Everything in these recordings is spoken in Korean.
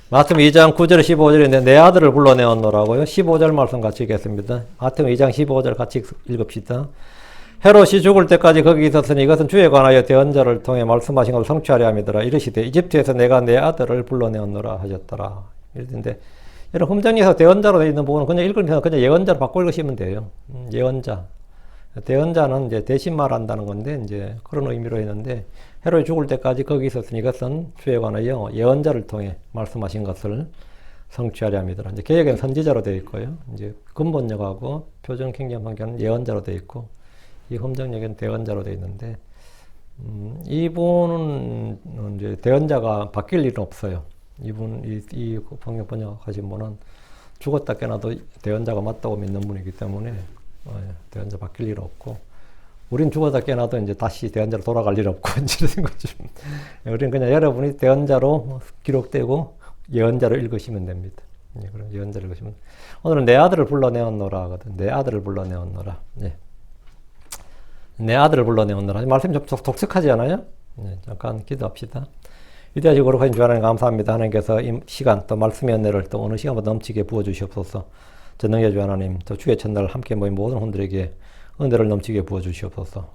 마태복음 2장 9절 15절인데 내 아들을 불러내었노라고요. 15절 말씀 같이 읽겠습니다. 마태복음 2장 15절 같이 읽읍시다. 헤롯이 죽을 때까지 거기 있었으니 이것은 주에 관하여 대언자를 통해 말씀하신 것을 성취하려 함이더라. 이르시되 이집트에서 내가 내 아들을 불러내었노라 하셨더라. 이랬는데 여러분 흠정에서 대언자로 되어 있는 부분은 그냥 읽으면 그냥 예언자로 바꿔 읽으시면 돼요. 예언자. 대언자는 이제 대신 말한다는 건데 이제 그런 의미로 했는데 헤롯이 죽을 때까지 거기 있었으니 이것은 주에 관하여 예언자를 통해 말씀하신 것을 성취하려 합니다. 이제 개역에는 선지자로 되어 있고요. 이제 근본역하고 표준 킹덤 성경은 예언자로 되어 있고 이 흠정역에는 대언자로 되어 있는데 이분은 이제 대언자가 바뀔 일은 없어요. 이 성경 번역하신 분은 죽었다 깨나도 대언자가 맞다고 믿는 분이기 때문에 대언자 바뀔 일 없고, 우린 죽었다 깨나도 이제 다시 대언자로 돌아갈 일 없고, 이제 이런 거죠. 우리는 그냥 여러분이 대언자로 기록되고 예언자로 읽으시면 됩니다. 그럼 예언자로 읽으시면. 오늘은 내 아들을 불러내었노라 하거든. 내 아들을 불러내었노라. 내 아들을 불러내었노라. 말씀이 좀 독특하지 않아요? 잠깐 기도합시다. 위대하시고 거룩하신 주 하나님 감사합니다. 하나님께서 이 시간 또 말씀의 은혜를 또 어느 시간보다 넘치게 부어주시옵소서. 전능의 주 하나님, 또 주의 첫날 함께 모인 모든 혼들에게 은혜를 넘치게 부어주시옵소서.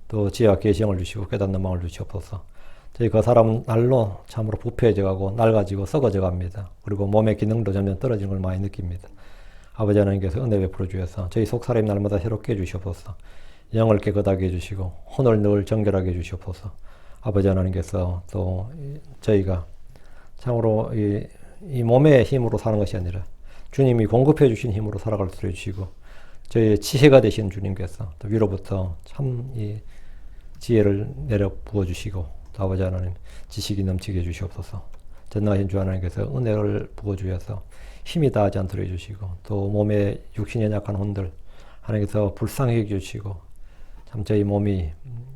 또 지혜와 계시형을 주시고 깨닫는 마음을 주시옵소서. 저희 그 사람은 날로 참으로 부패해져 가고 낡아지고 썩어져 갑니다. 그리고 몸의 기능도 점점 떨어지는 걸 많이 느낍니다. 아버지 하나님께서 은혜 베풀어 주셔서 저희 속사람이 날마다 새롭게 해주시옵소서. 영을 깨끗하게 해주시고 혼을 늘 정결하게 해주시옵소서. 아버지 하나님께서 또 저희가 참으로 이 몸의 힘으로 사는 것이 아니라 주님이 공급해 주신 힘으로 살아갈 수 해주시고 저희의 지혜가 되신 주님께서 또 위로부터 참 이 지혜를 내려 부어주시고 또 아버지 하나님 지식이 넘치게 해주시옵소서. 전능하신 주 하나님께서 은혜를 부어주셔서 힘이 다하지 않도록 해주시고 또 몸에 육신이 연약한 혼들 하나님께서 불쌍히 해주시고 참 저희 몸이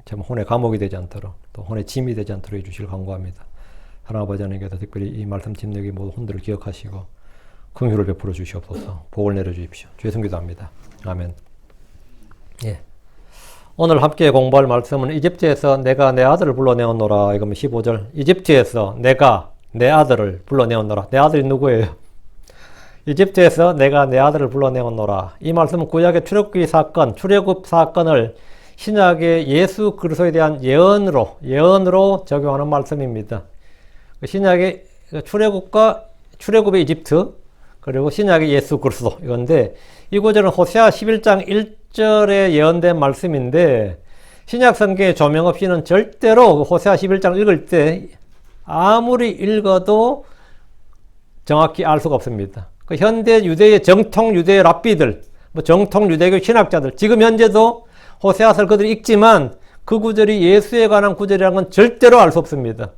참 혼의 감옥이 되지 않도록 또 혼의 짐이 되지 않도록 해주시길 간구합니다. 하나님 아버지 하나님께서 특별히 이 말씀 팀내기 모든 혼들을 기억하시고 긍휼을 베풀어 주시옵소서. 복을 내려 주십시오. 주의 성기도 합니다. 아멘. 오늘 함께 공부할 말씀은 이집트에서 내가 내 아들을 불러내었노라. 이거면 15절. 이집트에서 내가 내 아들을 불러내었노라. 내 아들이 누구예요? 이집트에서 내가 내 아들을 불러내었노라. 이 말씀은 구약의 출애굽기 사건, 출애굽 사건을 신약의 예수 그리스도에 대한 예언으로 적용하는 말씀입니다. 신약의 출애굽의 이집트, 그리고 신약의 예수 그리스도, 이건데 이 구절은 호세아 11장 1절에 예언된 말씀인데 신약 성경의 조명 없이는 절대로 호세아 11장을 읽을 때 아무리 읽어도 정확히 알 수가 없습니다. 그 현대 유대의 정통 유대의 랍비들, 정통 유대교 신학자들, 지금 현재도 호세아서를 그들이 읽지만 그 구절이 예수에 관한 구절이라는 건 절대로 알 수 없습니다.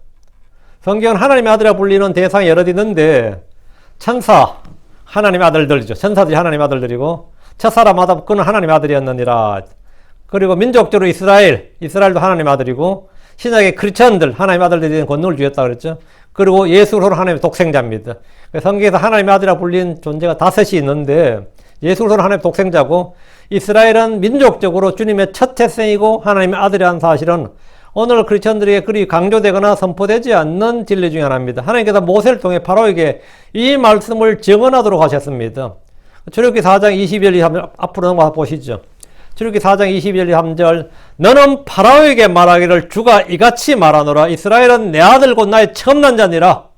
성경은 하나님의 아들이라 불리는 대상이 여럿 있는데 천사, 하나님의 아들들이죠. 천사들이 하나님의 아들들이고 첫사람 아담 그는 하나님의 아들이었느니라. 그리고 민족적으로 이스라엘도 하나님의 아들이고 신약의 크리스천들 하나님의 아들들에 대한 권능을 주셨다 그랬죠. 그리고 예수로는 하나님의 독생자입니다. 성경에서 하나님의 아들이라 불린 존재가 다섯이 있는데 예수로는 하나님의 독생자고 이스라엘은 민족적으로 주님의 첫 태생이고 하나님의 아들이라는 사실은 오늘 크리스천들에게 그리 강조되거나 선포되지 않는 진리 중에 하나입니다. 하나님께서 모세를 통해 바로에게 이 말씀을 증언하도록 하셨습니다. 출애굽기 4장 22절 23절 앞으로 넘어가 보시죠. 출애굽기 4장 22절 23절 너는 바로에게 말하기를 주가 이같이 말하노라. 이스라엘은 내 아들 곧 나의 처음 난 자니라.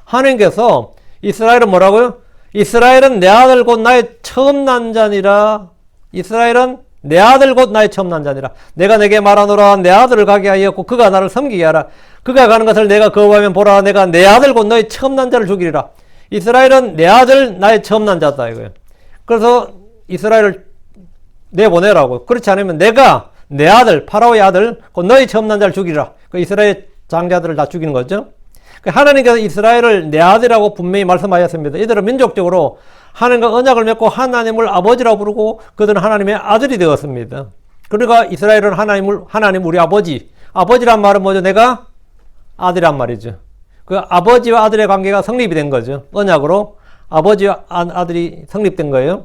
하나님께서 이스라엘은 뭐라고요? 이스라엘은 내 아들 곧 나의 처음 난 자니라. 이스라엘은 내 아들 곧 나의 처음 난 자니라. 내가 내게 말하노라. 내 아들을 가게 하였고 그가 나를 섬기게 하라. 그가 가는 것을 내가 거부하면 보라. 내가 내 아들 곧 너의 처음 난 자를 죽이리라. 이스라엘은 내 아들 나의 처음 난 자다 이거예요. 그래서 이스라엘을 내보내라고. 그렇지 않으면 내가 내 아들 파라오의 아들 곧 너의 처음 난 자를 죽이리라. 그 이스라엘 장자들을 다 죽이는 거죠. 하나님께서 이스라엘을 내 아들이라고 분명히 말씀하셨습니다. 이들은 민족적으로 하나님과 언약을 맺고 하나님을 아버지라고 부르고 그들은 하나님의 아들이 되었습니다. 그러니까 이스라엘은 하나님 우리 아버지란 말은 뭐죠? 내가 아들이란 말이죠. 그 아버지와 아들의 관계가 성립이 된 거죠. 언약으로 아버지와 아들이 성립된 거예요.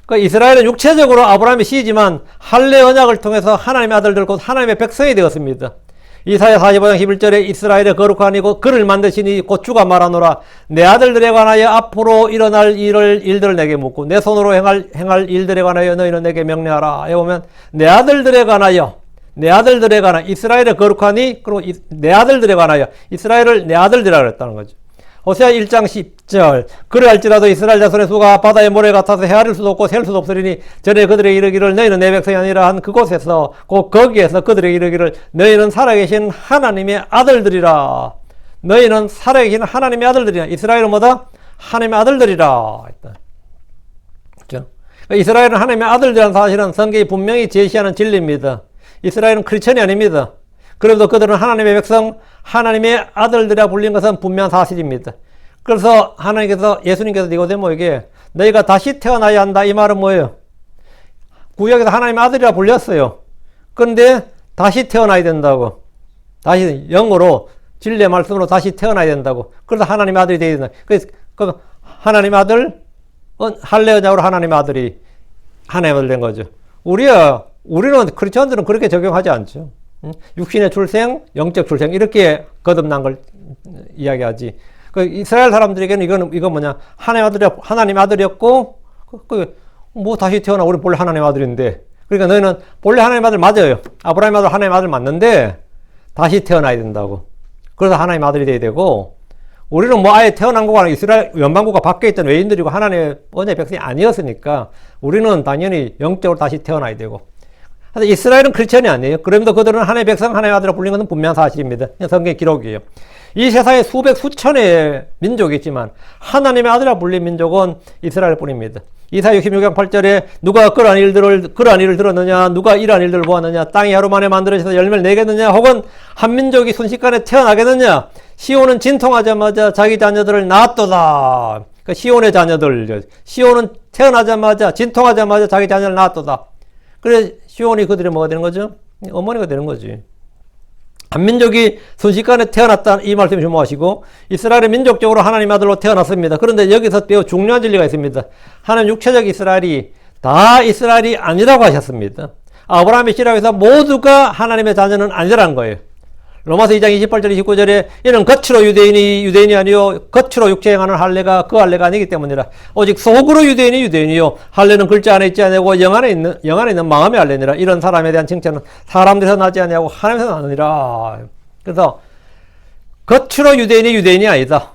그러니까 이스라엘은 육체적으로 아브라함의 씨지만 할례 언약을 통해서 하나님의 아들들 곧 하나님의 백성이 되었습니다. 이사야 45장 11절에 이스라엘의 거룩하니고 그를 만드시니 곧 주가 말하노라. 내 아들들에 관하여 앞으로 일어날 일들을 내게 묻고 내 손으로 행할 일들에 관하여 너희는 내게 명령하라. 여기 보면 내 아들들에 관하여 이스라엘의 거룩하니 그리고 내 아들들에 관하여 이스라엘을 내 아들들이라고 했다는 거죠. 호세아 1장 10절 그러할지라도 이스라엘 자손의 수가 바다의 모래 같아서 헤아릴 수도 없고 셀 수도 없으리니 전에 그들에게 이르기를 너희는 내 백성이 아니라 한 그곳에서 곧 거기에서 그들에게 이르기를 너희는 살아계신 하나님의 아들들이라. 너희는 살아계신 하나님의 아들들이라. 이스라엘은 뭐다? 하나님의 아들들이라 했다. 그렇죠? 이스라엘은 하나님의 아들들이라는 사실은 성경이 분명히 제시하는 진리입니다. 이스라엘은 크리스천이 아닙니다. 그래도 그들은 하나님의 백성, 하나님의 아들들이라 불린 것은 분명한 사실입니다. 그래서 하나님께서, 예수님께서 니고데모에게 너희가 다시 태어나야 한다. 이 말은 뭐예요? 구약에서 하나님의 아들이라 불렸어요. 그런데 다시 태어나야 된다고. 다시 영으로, 진리의 말씀으로 다시 태어나야 된다고. 그래서 하나님의 아들이 되어야 된다. 그래서 그 하나님의 아들, 할례언약으로 하나님의 아들이 하나님의 아들 된 거죠. 우리는 크리스천들은 그렇게 적용하지 않죠. 육신의 출생, 영적 출생 이렇게 거듭난 걸 이야기하지. 그 이스라엘 사람들에게는 이건 뭐냐? 하나님 아들이었고 뭐 다시 태어나 우리 본래 하나님 아들인데. 그러니까 너희는 본래 하나님 아들 맞아요. 아브라함 아들 하나님 아들 맞는데 다시 태어나야 된다고. 그래서 하나님 아들이 돼야 되고 우리는 뭐 아예 태어난 거가 이스라엘 연방국가 밖에 있던 외인들이고 하나님의 언약의 백성이 아니었으니까 우리는 당연히 영적으로 다시 태어나야 되고. 이스라엘은 크리스천이 아니에요. 그럼에도 그들은 하나님의 백성, 하나님의 아들이라 불린 것은 분명한 사실입니다. 성경의 기록이에요. 이 세상에 수천의 민족이 있지만 하나님의 아들이라 불린 민족은 이스라엘 뿐입니다. 이사야 66장 8절에 누가 그러한 일을 들었느냐, 누가 이러한 일들을 보았느냐, 땅이 하루 만에 만들어져서 열매를 내겠느냐, 혹은 한 민족이 순식간에 태어나겠느냐. 시온은 진통하자마자 자기 자녀들을 낳았도다. 그러니까 시온의 자녀들, 시온은 태어나자마자 진통하자마자 자기 자녀를 낳았도다. 그래 시온이 그들이 뭐가 되는 거죠? 어머니가 되는 거지. 한 민족이 순식간에 태어났다 이 말씀 주목하시고 이스라엘은 민족적으로 하나님 아들로 태어났습니다. 그런데 여기서 매우 중요한 진리가 있습니다. 하나님 육체적 이스라엘이 다 이스라엘이 아니라고 하셨습니다. 아브라함의 씨라고 해서 모두가 하나님의 자녀는 아니라는 거예요. 로마서 2장 28절 29절에 이는 겉으로 유대인이 아니요 겉으로 육체 행하는 할례가 그 할례가 아니기 때문이라. 오직 속으로 유대인이요 할례는 글자 안에 있지 아니고 영 안에 있는 마음의 할례니라. 이런 사람에 대한 칭찬은 사람들에서 나지 아니하고 하나님에서 나느니라. 그래서 겉으로 유대인이 아니다.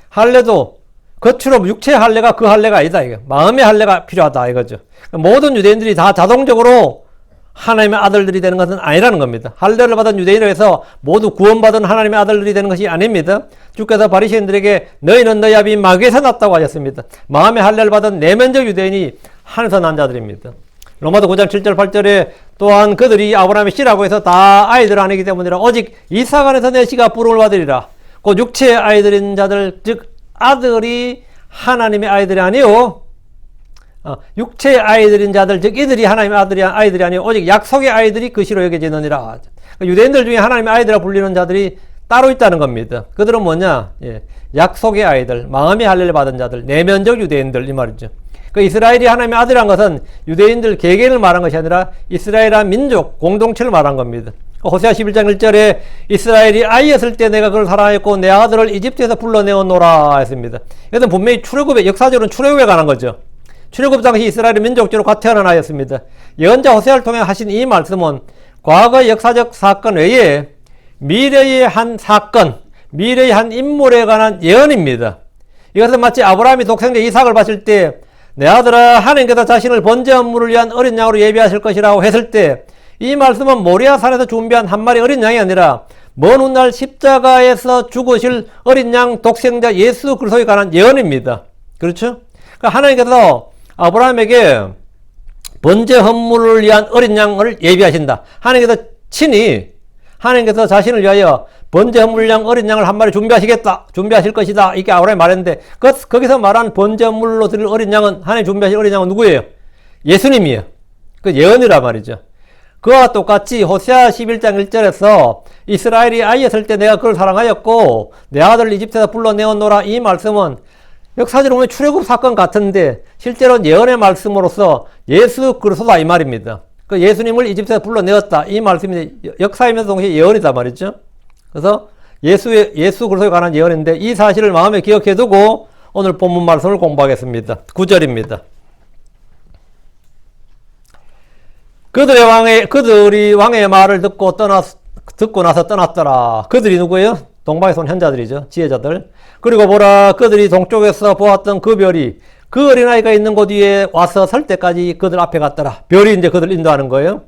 할례도 겉으로 육체의 할례가 그 할례가 아니다. 이게 마음의 할례가 필요하다 이거죠. 모든 유대인들이 다 자동적으로 하나님의 아들들이 되는 것은 아니라는 겁니다. 할례를 받은 유대인으로 해서 모두 구원받은 하나님의 아들들이 되는 것이 아닙니다. 주께서 바리새인들에게 너희는 너희 아비 마귀에서 났다고 하셨습니다. 마음의 할례를 받은 내면적 유대인이 하늘에서 난 자들입니다. 로마서 9장 7절 8절에 또한 그들이 아브라함의 씨라고 해서 다 아이들 아니기 때문이라. 오직 이삭 안에서 내 씨가 부름을 받으리라. 곧 육체의 아이들인 자들 즉 아들이 하나님의 아이들이 아니요 육체의 아이들인 자들 즉 이들이 하나님의 아이들이 아니요 오직 약속의 아이들이 그 시로 여겨지느니라. 유대인들 중에 하나님의 아이들이라 불리는 자들이 따로 있다는 겁니다. 그들은 뭐냐? 약속의 아이들, 마음의 할례를 받은 자들, 내면적 유대인들 이 말이죠. 그 이스라엘이 하나님의 아들이란 것은 유대인들 개개인을 말한 것이 아니라 이스라엘한 민족 공동체를 말한 겁니다. 호세아 11장 1절에 이스라엘이 아이였을 때 내가 그를 사랑했고 내 아들을 이집트에서 불러내었노라 했습니다. 이것은 분명히 역사적으로는 출애굽에 관한 거죠. 출애굽 당시 이스라엘은 민족적으로 갓 태어난 아이였습니다. 예언자 호세아를 통해 하신 이 말씀은 과거의 역사적 사건 외에 미래의 한 사건, 미래의 한 인물에 관한 예언입니다. 이것은 마치 아브라함이 독생자 이삭을 바칠 때 내 아들아 하나님께서 자신을 번제 헌물을 위한 어린 양으로 예비하실 것이라고 했을 때 이 말씀은 모리아 산에서 준비한 한 마리 어린 양이 아니라 먼 훗날 십자가에서 죽으실 어린 양 독생자 예수 그리스도에 관한 예언입니다. 그렇죠? 그러니까 하나님께서 아브라함에게 번제 헌물을 위한 어린 양을 예비하신다. 하나님께서 자신을 위하여 번제 헌물을 위한 어린 양을 한 마리 준비하실 것이다. 이게 아브라함이 말했는데 거기서 말한 번제 헌물로 드릴 어린 양은 하나님 준비하실 어린 양은 누구예요? 예수님이에요. 그 예언이란 말이죠. 그와 똑같이 호세아 11장 1절에서 이스라엘이 아이였을 때 내가 그를 사랑하였고 내 아들을 이집트에서 불러내었노라 이 말씀은 역사적으로 보면 출애굽 사건 같은데 실제로는 예언의 말씀으로서 예수 그리스도다 이 말입니다. 그 예수님을 이집트에서 불러내었다. 이 말씀이 역사이면서 동시에 예언이다 말이죠. 그래서 예수 그리스도에 관한 예언인데 이 사실을 마음에 기억해 두고 오늘 본문 말씀을 공부하겠습니다. 9절입니다. 그들이 왕의 말을 듣고 나서 떠났더라. 그들이 누구예요? 동방에서 온 현자들이죠. 지혜자들. 그리고 보라, 그들이 동쪽에서 보았던 그 별이 그 어린아이가 있는 곳 위에 와서 설 때까지 그들 앞에 갔더라. 별이 이제 그들 인도하는 거예요.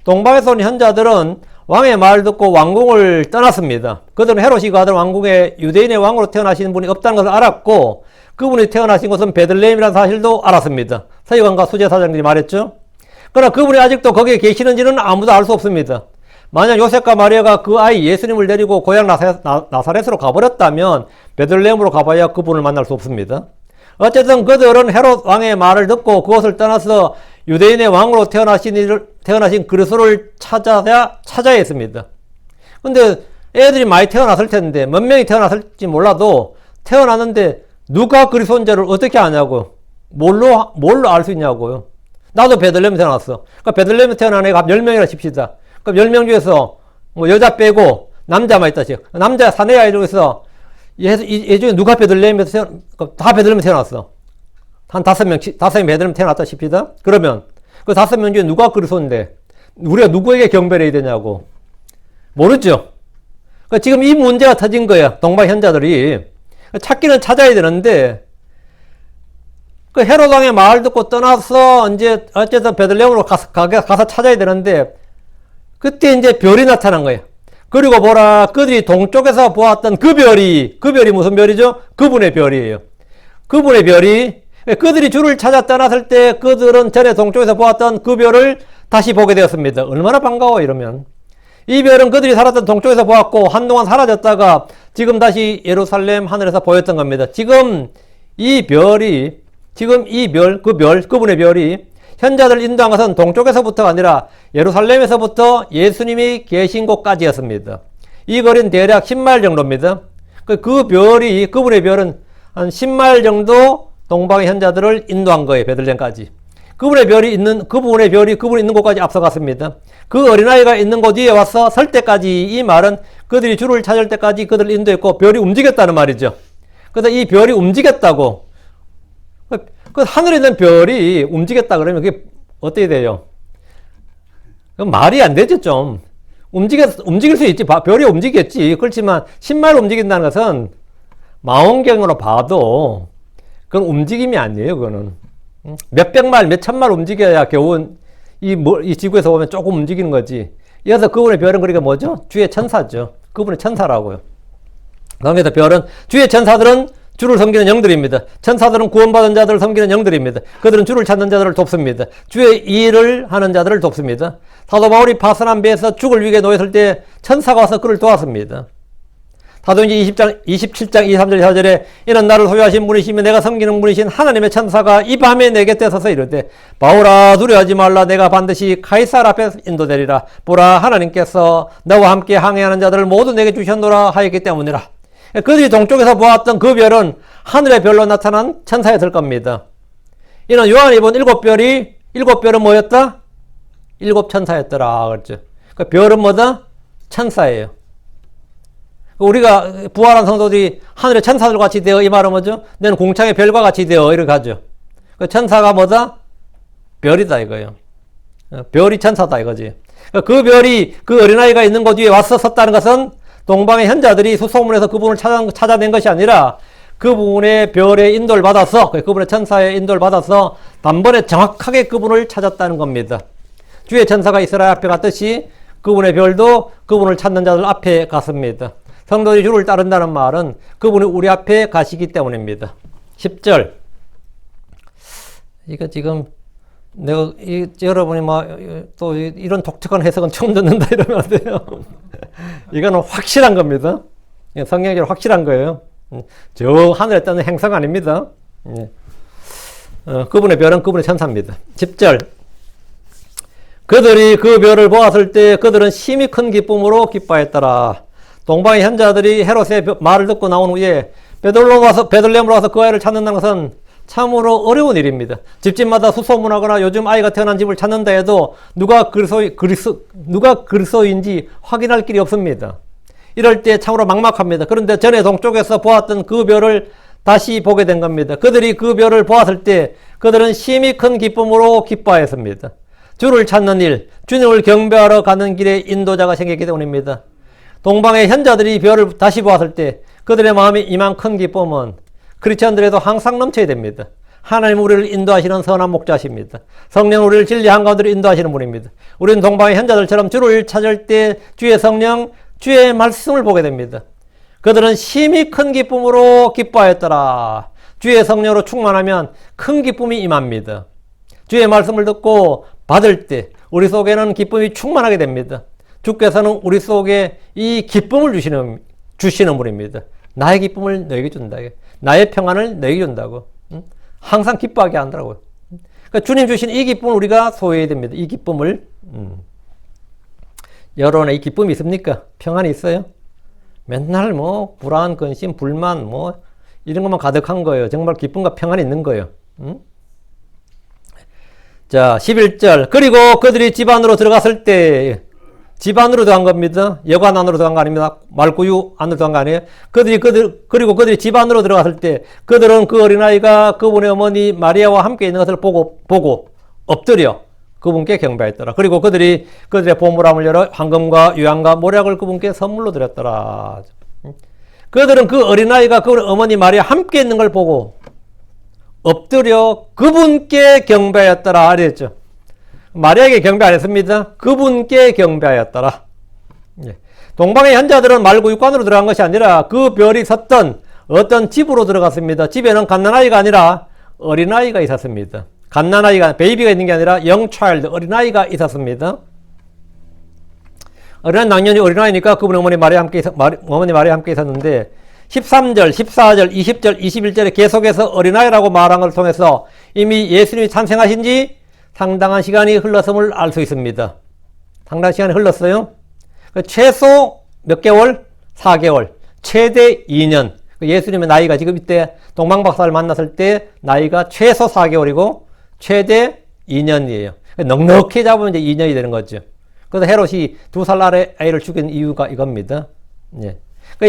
동방에서 온 현자들은 왕의 말 듣고 왕궁을 떠났습니다. 그들은 헤롯이 그 아들 왕궁에 유대인의 왕으로 태어나신 분이 없다는 것을 알았고 그분이 태어나신 곳은 베들레헴이라는 사실도 알았습니다. 서기관과 수제사장들이 말했죠. 그러나 그분이 아직도 거기에 계시는지는 아무도 알 수 없습니다. 만약 요셉과 마리아가 그 아이 예수님을 데리고 고향 나사렛으로 가버렸다면 베들레헴으로 가봐야 그분을 만날 수 없습니다. 어쨌든 그들은 헤롯 왕의 말을 듣고 그곳을 떠나서 유대인의 왕으로 태어나신 그리스도를 찾아야 했습니다. 근데 애들이 많이 태어났을 텐데 몇 명이 태어났을지 몰라도 태어났는데 누가 그리스도인지를 어떻게 아냐고. 뭘로 알 수 있냐고요. 나도 베들레헴에 태어났어. 그러니까 베들레헴에 태어난 애가 10명이라 칩시다. 그럼 10명 중에서 뭐 여자 빼고 남자만 있다 치. 남자 사내 아이 중에서 얘 중에 누가 베들레헴에서 다 베들레헴에 태어났어. 한 5명이 베들레헴에 태어났다 칩시다. 그러면 그 5명 중에 누가 그리스도인데 우리가 누구에게 경배를 해야 되냐고. 모르죠. 그러니까 지금 이 문제가 터진 거야. 동방 현자들이. 찾기는 찾아야 되는데 그 헤롯 왕의 말 듣고 떠나서 이제 어쨌든 베들레헴으로 가서 찾아야 되는데 그때 이제 별이 나타난 거예요. 그리고 보라, 그들이 동쪽에서 보았던 그 별이 무슨 별이죠? 그분의 별이에요. 그분의 별이, 그들이 주를 찾아 떠났을 때 그들은 전에 동쪽에서 보았던 그 별을 다시 보게 되었습니다. 얼마나 반가워 이러면. 이 별은 그들이 살았던 동쪽에서 보았고 한동안 사라졌다가 지금 다시 예루살렘 하늘에서 보였던 겁니다. 지금 이 별이, 그분의 별이 현자들 인도한 것은 동쪽에서부터가 아니라 예루살렘에서부터 예수님이 계신 곳까지였습니다. 이 거리는 대략 10마일 정도입니다. 그분의 별은 한 10마일 정도 동방의 현자들을 인도한 거예요. 베들레헴까지. 그분이 있는 곳까지 앞서갔습니다. 그 어린아이가 있는 곳 위에 와서 설 때까지, 이 말은 그들이 주를 찾을 때까지 그들을 인도했고 별이 움직였다는 말이죠. 그래서 이 별이 움직였다고. 그 하늘에 있는 별이 움직였다 그러면 그게 어떻게 돼요? 말이 안 되죠, 좀. 움직일 수 있지. 별이 움직였지. 그렇지만 10마일 움직인다는 것은 망원경으로 봐도 그건 움직임이 아니에요, 그거는. 몇백 마일, 몇천 마일 움직여야 겨우 이 지구에서 보면 조금 움직이는 거지. 이어서 그분의 별은 그러니까 뭐죠? 주의 천사죠. 그분의 천사라고요. 그래서 별은, 주의 천사들은 주를 섬기는 영들입니다. 천사들은 구원받은 자들을 섬기는 영들입니다. 그들은 주를 찾는 자들을 돕습니다. 주의 일을 하는 자들을 돕습니다. 사도 바울이 파선한 배에서 죽을 위기에 놓였을 때 천사가 와서 그를 도왔습니다. 사도행전 27장 23절 4절에 이는 나를 소유하신 분이시며 내가 섬기는 분이신 하나님의 천사가 이 밤에 내 곁에 서서 이르되 바울아 두려워하지 말라. 내가 반드시 카이사르 앞에 인도되리라. 보라, 하나님께서 너와 함께 항해하는 자들을 모두 내게 주셨노라 하였기 때문이라. 그들이 동쪽에서 보았던 그 별은 하늘의 별로 나타난 천사였을 겁니다. 이는 요한이 본 7별은 뭐였다? 7천사였더라 그랬죠. 그 별은 뭐다? 천사예요. 우리가 부활한 성도들이 하늘의 천사들 같이 되어, 이 말은 뭐죠? 너는 공창의 별과 같이 되어, 이렇게 하죠. 그 천사가 뭐다? 별이다 이거예요. 별이 천사다 이거지. 그 별이 그 어린아이가 있는 곳 위에 와서 섰다는 것은 동방의 현자들이 수소문에서 그분을 찾아낸 것이 아니라 그분의 별의 인도를 받아서, 그분의 천사의 인도를 받아서 단번에 정확하게 그분을 찾았다는 겁니다. 주의 천사가 이스라엘 앞에 갔듯이 그분의 별도 그분을 찾는 자들 앞에 갔습니다. 성도들이 주를 따른다는 말은 그분이 우리 앞에 가시기 때문입니다. 10절. 이거 지금 내가 여러분이 또 이런 독특한 해석은 처음 듣는다 이러면 안 돼요. 이거는 확실한 겁니다. 성경적으로 확실한 거예요. 저 하늘에 떠는 행성 아닙니다. 그분의 별은 그분의 천사입니다. 10절. 그들이 그 별을 보았을 때 그들은 심히 큰 기쁨으로 기뻐했더라. 동방의 현자들이 헤롯의 말을 듣고 나온 후에 베들레헴으로 와서 그 아이를 찾는다는 것은 참으로 어려운 일입니다. 집집마다 수소문하거나 요즘 아이가 태어난 집을 찾는다 해도 누가 그리스도인지 확인할 길이 없습니다. 이럴 때 참으로 막막합니다. 그런데 전에 동쪽에서 보았던 그 별을 다시 보게 된 겁니다. 그들이 그 별을 보았을 때 그들은 심히 큰 기쁨으로 기뻐했습니다. 주를 찾는 일, 주님을 경배하러 가는 길에 인도자가 생겼기 때문입니다. 동방의 현자들이 별을 다시 보았을 때 그들의 마음이 이만 큰 기쁨은 크리스천들에도 항상 넘쳐야 됩니다. 하나님 우리를 인도하시는 선한 목자십니다. 성령 우리를 진리 한가운데로 인도하시는 분입니다. 우리는 동방의 현자들처럼 주를 찾을 때 주의 성령, 주의 말씀을 보게 됩니다. 그들은 심히 큰 기쁨으로 기뻐하였더라. 주의 성령으로 충만하면 큰 기쁨이 임합니다. 주의 말씀을 듣고 받을 때 우리 속에는 기쁨이 충만하게 됩니다. 주께서는 우리 속에 이 기쁨을 주시는 분입니다. 나의 기쁨을 너에게 준다. 나의 평안을 너에게 준다고. 항상 기뻐하게 한다고요. 그러니까 주님 주신 이 기쁨을 우리가 소유해야 됩니다. 이 기쁨을. 여러분의 이 기쁨이 있습니까? 평안이 있어요? 맨날 뭐 불안, 근심, 불만 뭐 이런 것만 가득한 거예요. 정말 기쁨과 평안이 있는 거예요. 자, 11절. 그리고 그들이 집 안으로 들어갔을 때, 집 안으로 들어간 겁니다. 여관 안으로 들어간 거 아닙니다. 말구유 안으로 들어간 거 아니에요. 그리고 그들이 집 안으로 들어갔을 때, 그들은 그 어린아이가 그분의 어머니 마리아와 함께 있는 것을 보고 엎드려 그분께 경배했더라. 그리고 그들의 보물함을 열어 황금과 유향과 모략을 그분께 선물로 드렸더라. 그들은 그 어린아이가 그분의 어머니 마리아 함께 있는 걸 보고 엎드려 그분께 경배하였더라. 그랬죠. 마리아에게 경배 안 했습니다. 그분께 경배하였더라. 동방의 현자들은 말구육관으로 들어간 것이 아니라 그 별이 섰던 어떤 집으로 들어갔습니다. 집에는 갓난아이가 아니라 어린아이가 있었습니다. 갓난아이가, 베이비가 있는 게 아니라 영차일드, 어린아이가 있었습니다. 당연히 어린아이니까 그분의 어머니 마리아 함께 있었는데 13절, 14절, 20절, 21절에 계속해서 어린아이라고 말한 것을 통해서 이미 예수님이 탄생하신 지 상당한 시간이 흘렀음을 알 수 있습니다. 상당한 시간이 흘렀어요. 최소 몇 개월? 4개월. 최대 2년. 예수님의 나이가 지금 이때 동방박사를 만났을 때 나이가 최소 4개월이고 최대 2년이에요. 넉넉히 잡으면 이제 2년이 되는 거죠. 그래서 헤롯이 2살 아래 아이를 죽인 이유가 이겁니다. 예.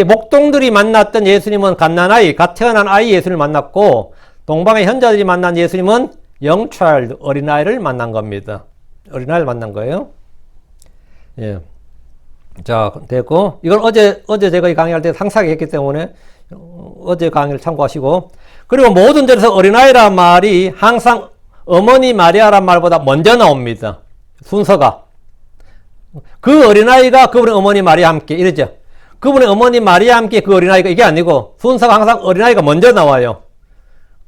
목동들이 만났던 예수님은 갓난아이, 갓 태어난 아이 예수님을 만났고, 동방의 현자들이 만난 예수님은 영차일드, 어린아이를 만난 겁니다. 어린아이를 만난 거예요. 예. 자, 됐고, 이걸 어제 제가 이 강의할 때 상세하게 했기 때문에, 어제 강의를 참고하시고, 그리고 모든 절에서 어린아이란 말이 항상 어머니 마리아란 말보다 먼저 나옵니다. 순서가. 그 어린아이가 그분의 어머니 마리아 함께, 이러죠. 그분의 어머니 마리아 함께 그 어린아이가 이게 아니고 순서가 항상 어린아이가 먼저 나와요.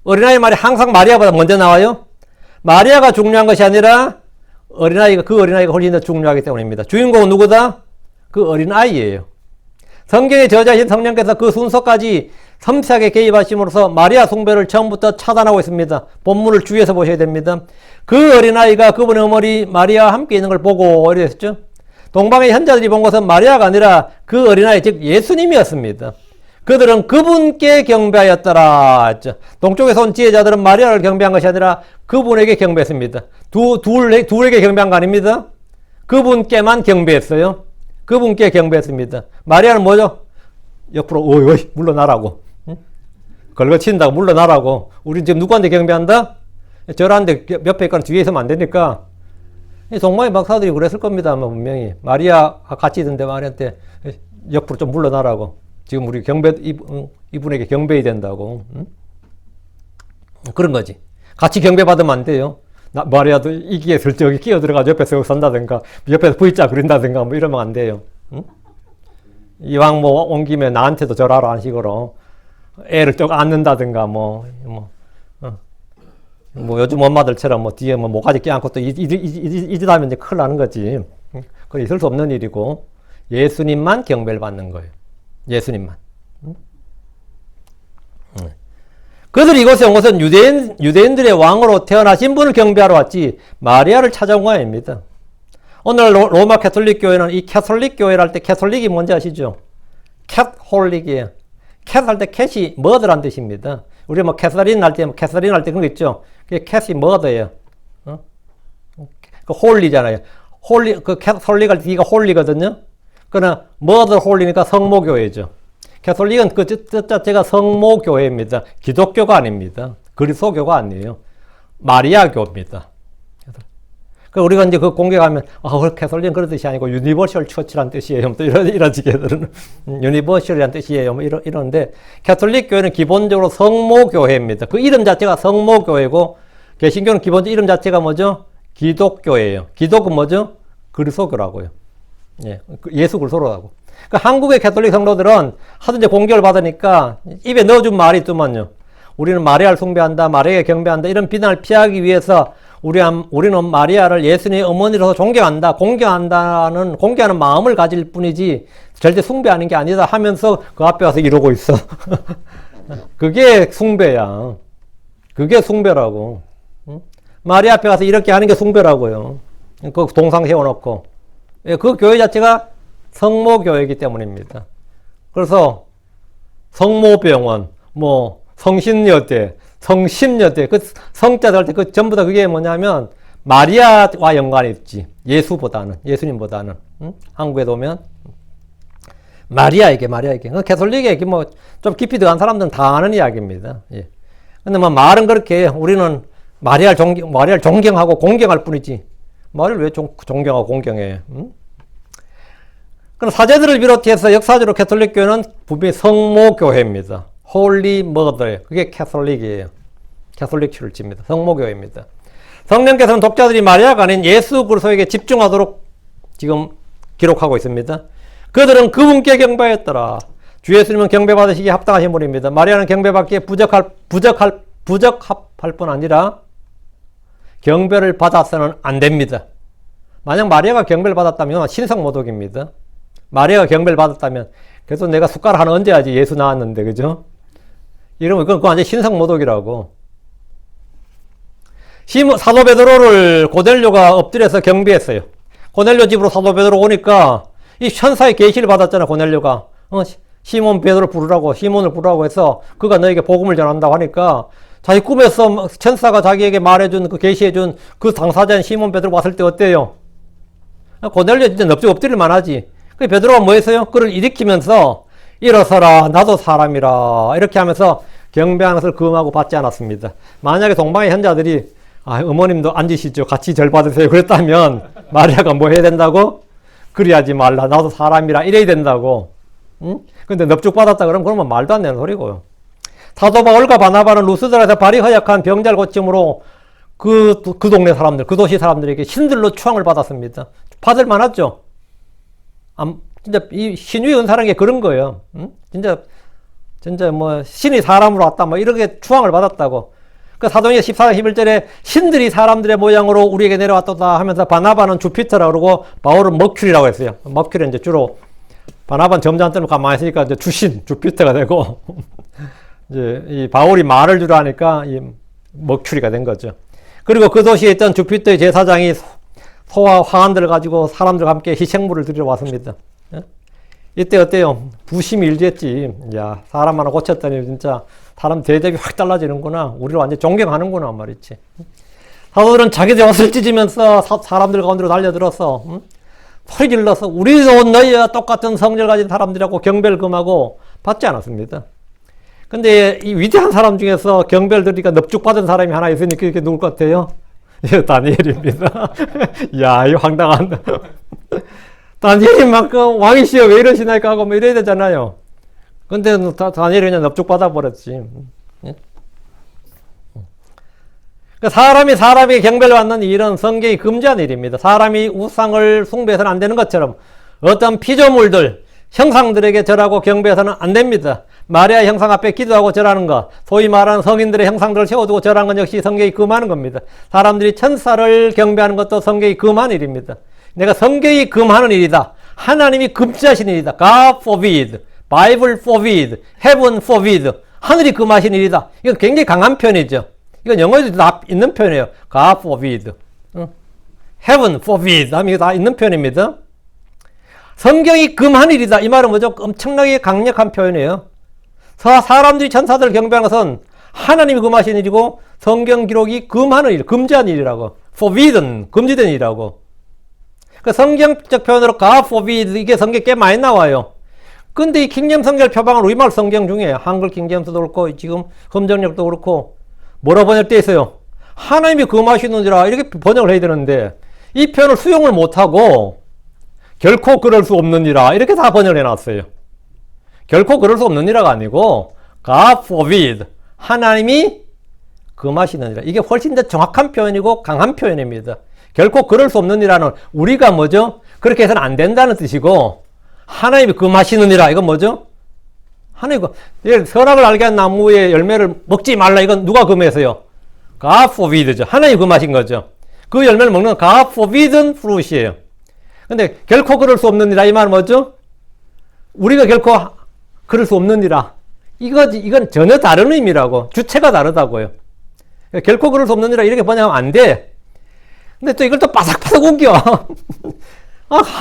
어린아이 말이 항상 마리아보다 먼저 나와요. 마리아가 중요한 것이 아니라 그 어린아이가 훨씬 더 중요하기 때문입니다. 주인공은 누구다? 그 어린아이예요. 성경의 저자이신 성령께서 그 순서까지 섬세하게 개입하심으로써 마리아 숭배를 처음부터 차단하고 있습니다. 본문을 주의해서 보셔야 됩니다. 그 어린아이가 그분의 어머니 마리아와 함께 있는 걸 보고 이랬죠. 동방의 현자들이 본 것은 마리아가 아니라 그 어린아이, 즉 예수님이었습니다. 그들은 그분께 경배하였더라 했죠. 동쪽에서 온 지혜자들은 마리아를 경배한 것이 아니라 그분에게 경배했습니다. 둘에게 경배한 거 아닙니다. 그분께만 경배했어요. 그분께 경배했습니다. 마리아는 뭐죠? 옆으로 어이 물러나라고. 걸거친다고 물러나라고. 우리 지금 누구한테 경배한다? 저한테 옆에 있거나 뒤에 있으면 안 되니까. 동방의 박사들이 그랬을 겁니다. 아마 분명히. 마리아가 같이 있는데 마리아한테 옆으로 좀 물러나라고. 지금 우리 이분에게 경배해야 된다고. 그런 거지. 같이 경배받으면 안 돼요. 마리아도 이기에 슬쩍 끼어들어가서 옆에서 선다든가, 옆에서 V자 그린다든가, 뭐 이러면 안 돼요. 이왕 뭐 온 김에 나한테도 절하라 하는 식으로 애를 쭉 안는다든가, 뭐 요즘 엄마들처럼 뭐 뒤에 뭐 모가지 껴안고 또 이짓 하면 이제 큰일 나는 거지. 그건 있을 수 없는 일이고, 예수님만 경배를 받는 거예요. 예수님만. 그들이 이곳에 온 것은 유대인들의 왕으로 태어나신 분을 경배하러 왔지 마리아를 찾아온 거 아닙니다. 오늘 로마 캐톨릭 교회는 이 캐톨릭 교회를 할 때 캐톨릭이 뭔지 아시죠? 캣홀릭이에요. 캣 할 때 캣이 mother란 뜻입니다. 우리 뭐 캐서린 할 때, 캐서린 할 때 그런 거 있죠. 그게 캣이 mother예요. 그 홀리잖아요. 홀리, 그 캐톨릭 할 때 D가 홀리거든요. 그러나 mother 홀리니까 성모교회죠. 캐톨릭은 그 뜻 자체가 성모교회입니다. 기독교가 아닙니다. 그리스도교가 아니에요. 마리아교입니다. 그 우리가 이제 그 공격하면 캐톨릭은 그런 뜻이 아니고 유니버셜 처치란 뜻이에요. 또 이런 식의들은 유니버셜이란 뜻이에요. 뭐 이러는데 캐톨릭 교회는 기본적으로 성모교회입니다. 그 이름 자체가 성모교회고 개신교는 기본적으로 이름 자체가 뭐죠? 기독교예요. 기독은 뭐죠? 그리스도교라고요. 예, 예수 그리스도라고. 그 한국의 캐톨릭 성도들은 하도 이제 공격을 받으니까 입에 넣어준 말이 있더만요. 우리는 마리아를 숭배한다, 마리아에 경배한다, 이런 비난을 피하기 위해서 우리는 마리아를 예수님의 어머니로서 존경한다, 공개하는 마음을 가질 뿐이지 절대 숭배하는 게 아니다 하면서 그 앞에 와서 이러고 있어. 그게 숭배야. 그게 숭배라고. 마리아 앞에 가서 이렇게 하는 게 숭배라고요. 그 동상 세워놓고. 그 교회 자체가 성모교회이기 때문입니다. 그래서 성모병원, 뭐 성신여대, 성심여대, 그 성자들 할 때 그 전부 다 그게 뭐냐면 마리아와 연관이 있지. 예수님보다는. 한국에 오면 마리아에게. 캐톨릭에 뭐 좀 깊이 들어간 사람들은 다 아는 이야기입니다. 예. 근데 뭐 말은 그렇게 우리는 마리아를 존경하고 공경할 뿐이지. 마리아를 왜 존경하고 공경해? 그럼 사제들을 비롯해서 역사적으로 캐톨릭 교회는 분명히 성모교회입니다. Holy Mother. 그게 캐톨릭이에요. 캐톨릭 철치입니다. 성모교회입니다. 성령께서는 독자들이 마리아가 아닌 예수 그리스도에게 집중하도록 지금 기록하고 있습니다. 그들은 그분께 경배했더라. 주 예수님은 경배받으시기에 합당하신 분입니다. 마리아는 경배받기에 부적합할 뿐 아니라 경배를 받아서는 안 됩니다. 만약 마리아가 경배를 받았다면 신성모독입니다. 마리아가 경배를 받았다면 그래서 내가 숟가락 하나 얹어야지 예수 나왔는데, 그죠? 이러면 그건 완전 신성모독이라고. 사도 베드로를 고넬료가 엎드려서 경배했어요. 고넬료 집으로 사도 베드로 오니까 이 천사의 계시를 받았잖아, 고넬료가. 시몬 베드로 부르라고, 시몬을 부르라고 해서 그가 너에게 복음을 전한다고 하니까 자기 꿈에서 천사가 자기에게 말해준 그 계시해준 그 당사자인 시몬 베드로 왔을 때 어때요? 고넬료 진짜 넙죽 엎드릴 만하지. 그 베드로가 뭐 했어요? 그를 일으키면서 일어서라, 나도 사람이라, 이렇게 하면서 경배하는 것을 금하고 받지 않았습니다. 만약에 동방의 현자들이 어머님도 앉으시죠, 같이 절 받으세요, 그랬다면 마리아가 뭐 해야 된다고? 그리하지 말라, 나도 사람이라, 이래야 된다고. 근데 넙죽 받았다 그러면 말도 안 되는 소리고요. 사도 바울과 바나바는 루스드라에서 발이 허약한 병자를 고침으로 그 동네 사람들, 그 도시 사람들에게 신들로 추앙을 받았습니다. 받을 만하죠? 진짜 이 신유의 은사라는 게 그런 거예요. 진짜 뭐 신이 사람으로 왔다 뭐 이렇게 추앙을 받았다고. 그 사도행전 14장 11절에 신들이 사람들의 모양으로 우리에게 내려왔다 하면서 바나바는 주피터라고 그러고 바울은 머큐리라고 했어요. 머큐리는 이제 주로 바나바는 점잖은 뜻을 가만히 있으니까 이제 주신 주피터가 되고 이제 이 바울이 말을 주로 하니까 이 머큐리가 된 거죠. 그리고 그 도시에 있던 주피터의 제사장이 소와 화환들을 가지고 사람들과 함께 희생물을 드리러 왔습니다. 이때 어때요? 부심이 일제했지. 야, 사람 하나 고쳤더니 진짜 사람 대접이 확 달라지는구나. 우리를 완전 존경하는구나 말이지. 사도들은 자기들 옷을 찢으면서 사람들 가운데로 달려들어서 소리 질러서 우리도 너희와 똑같은 성질 가진 사람들이라고 경배를 금하고 받지 않았습니다. 근데 이 위대한 사람 중에서 경배를 드리니까 넙죽 받은 사람이 하나 있으니 그게 누굴 것 같아요? 다니엘입니다. 야, 이 황당한. 다니엘이 막 그 왕이시여 왜 이러시나이까 하고 뭐 이래야 되잖아요. 근데 다니엘이 그냥 넙죽 받아버렸지. 사람이 사람에게 경배를 받는 일은 성경이 금지한 일입니다. 사람이 우상을 숭배해서는 안 되는 것처럼 어떤 피조물들, 형상들에게 절하고 경배해서는 안 됩니다. 마리아의 형상 앞에 기도하고 절하는 것, 소위 말하는 성인들의 형상들을 세워두고 절하는 것 역시 성경이 금하는 겁니다. 사람들이 천사를 경배하는 것도 성경이 금하는 일입니다. 내가 성경이 금하는 일이다. 하나님이 금지하신 일이다. God forbid, Bible forbid, Heaven forbid. 하늘이 금하신 일이다. 이건 굉장히 강한 표현이죠. 이건 영어에도 다 있는 표현이에요. God forbid, Heaven forbid 하면 이거 다 있는 표현입니다. 성경이 금한 일이다. 이 말은 뭐죠? 엄청나게 강력한 표현이에요. 사람들이 천사들을 경배하는 것은 하나님이 금하신 일이고 성경 기록이 금하는 일, 금지한 일이라고. forbidden, 금지된 일이라고. 그 성경적 표현으로 God forbid, 이게 성경에 꽤 많이 나와요. 근데 이 킹제임스 성경을 표방한 우리말 성경 중에 한글 킹제임스도 그렇고 지금 흠정역도 그렇고 뭐라 번역되어 있어요? 하나님이 금하시느니라 이렇게 번역을 해야 되는데 이 표현을 수용을 못하고 결코 그럴 수 없느니라 이렇게 다 번역을 해놨어요. 결코 그럴 수 없느니라가 아니고 God forbid, 하나님이 금하시느니라. 이게 훨씬 더 정확한 표현이고 강한 표현입니다. 결코 그럴 수 없느니라는 우리가 뭐죠? 그렇게 해서는 안 된다는 뜻이고 하나님이 금하시느니라 이건 뭐죠? 하나님 선악을 알게 한 나무의 열매를 먹지 말라 이건 누가 금해서요? God forbid죠. 하나님이 금하신 거죠. 그 열매를 먹는 God forbidden fruit이에요. 근데 결코 그럴 수 없느니라 이 말은 뭐죠? 우리가 결코 그럴 수 없느니라. 이건 전혀 다른 의미라고. 주체가 다르다고요. 결코 그럴 수 없느니라 이렇게 번역하면 안 돼. 근데 또 이걸 또 바삭바삭 우겨.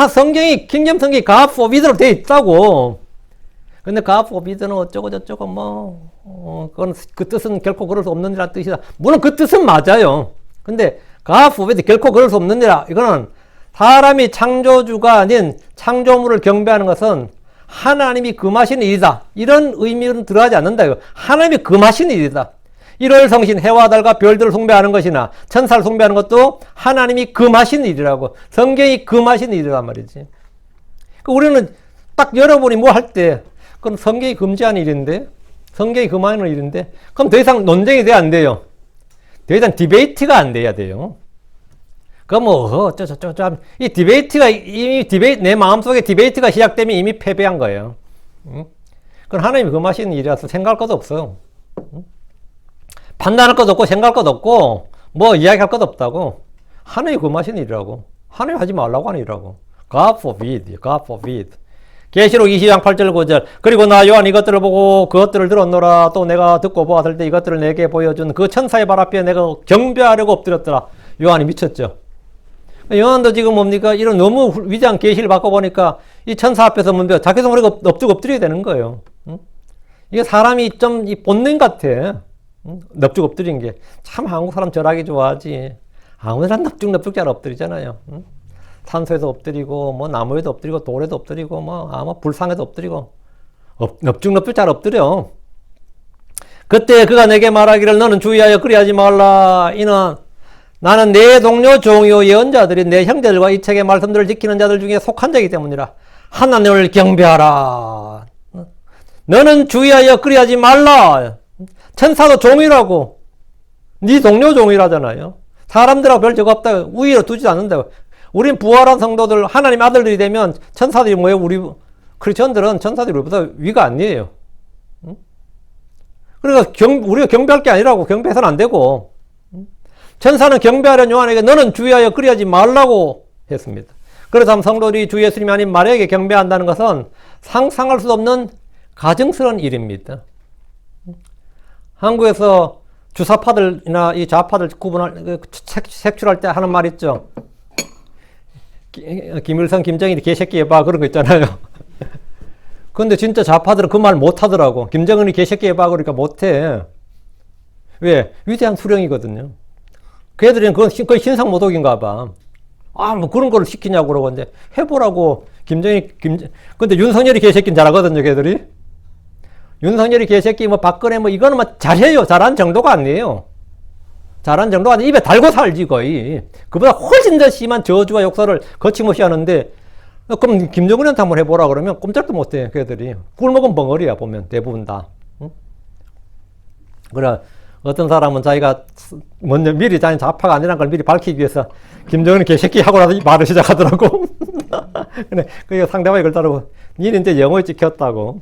성경이, 킹제임스 성경이 God forbid로 되어 있다고. 근데 God forbid는 어쩌고 저쩌고 그건 그 뜻은 결코 그럴 수 없느니라 뜻이다. 물론 그 뜻은 맞아요. 근데 God forbid, 결코 그럴 수 없느니라. 이거는 사람이 창조주가 아닌 창조물을 경배하는 것은 하나님이 금하신 일이다. 이런 의미는 들어가지 않는다. 하나님이 금하신 일이다. 일월 성신, 해와 달과 별들을 숭배하는 것이나 천사를 숭배하는 것도 하나님이 금하신 일이라고. 성경이 금하신 일이란 말이지. 우리는 딱 여러분이 뭐 할 때 그건 성경이 금지한 일인데, 성경이 금하는 일인데, 그럼 더 이상 논쟁이 돼야 안 돼요. 더 이상 디베이트가 안 돼야 돼요. 이 디베이트가 이미 내 마음속에 디베이트가 시작되면 이미 패배한 거예요. 그건 하나님이 금하시는 일이라서 생각할 것도 없어요. 판단할 것도 없고 생각할 것도 없고 뭐 이야기할 것도 없다고. 하나님이 금하시는 일이라고. 하나님이 하지 말라고 하는 일이라고. God forbid, God forbid. 계시록 20장 8절 9절. 그리고 나 요한 이것들을 보고 그것들을 들었노라. 또 내가 듣고 보았을 때 이것들을 내게 보여준 그 천사의 발 앞에 내가 경배하려고 엎드렸더라. 요한이 미쳤죠. 요한도 지금 뭡니까? 이런 너무 위대한 계시를 받고 보니까 이 천사 앞에서 뭡니까? 자기 손으로 엎드려야 되는 거예요. 이게 사람이 좀 이 본능 같아. 넙죽 엎드린 게. 참 한국 사람 절하기 좋아하지. 아무나 넙죽 잘 엎드리잖아요. 산소에도 엎드리고, 뭐 나무에도 엎드리고, 돌에도 엎드리고, 뭐 아마 불상에도 엎드리고. 넙죽 잘 엎드려. 그때 그가 내게 말하기를 너는 주의하여 그리하지 말라. 이는 나는 내 동료 종요 예언자들이 내 형제들과 이 책의 말씀들을 지키는 자들 중에 속한 자이기 때문이라. 하나님을 경배하라. 너는 주의하여 그리하지 말라. 천사도 종이라고. 네 동료 종이라잖아요. 사람들하고 별 적 없다. 우위로 두지 않는다고. 우린 부활한 성도들, 하나님 아들들이 되면 천사들이 뭐예요? 우리 크리스천들은 천사들이 우리보다 위가 아니에요. 그러니까 우리가 경배할 게 아니라고. 경배해서는 안 되고. 천사는 경배하려는 요한에게 너는 주의하여 그리하지 말라고 했습니다. 그래서 성도들이 주 예수님이 아닌 마리아에게 경배한다는 것은 상상할 수 없는 가증스러운 일입니다. 한국에서 주사파들이나 이 좌파들 구분할, 색출할 때 하는 말 있죠. 김일성, 김정일이 개새끼 해봐. 그런 거 있잖아요. 근데 진짜 좌파들은 그 말 못 하더라고. 김정은이 개새끼 해봐. 그러니까 못 해. 왜? 위대한 수령이거든요. 걔들은 그건 거의 신상모독인가 봐. 뭐 그런 걸 시키냐고 그러고, 근데 해보라고. 근데 윤석열이 개새끼는 잘하거든요, 걔들이. 윤석열이 개새끼, 박근혜, 이거는 잘해요. 잘한 정도가 아니에요. 잘한 정도가 아니에요. 입에 달고 살지, 거의. 그보다 훨씬 더 심한 저주와 욕설을 거침없이 하는데, 그럼 김정은한테 한번 해보라 그러면 꼼짝도 못해, 걔들이. 꿀먹은 벙어리야, 보면, 대부분 다. 응? 그래. 어떤 사람은 자기가 먼저 미리 자기 좌파가 아니라는 걸 미리 밝히기 위해서 김정은이 개새끼 하고 나서 말을 시작하더라고. 근데 그 상대방이 그걸 따르고 니는 이제 영어에 찍혔다고.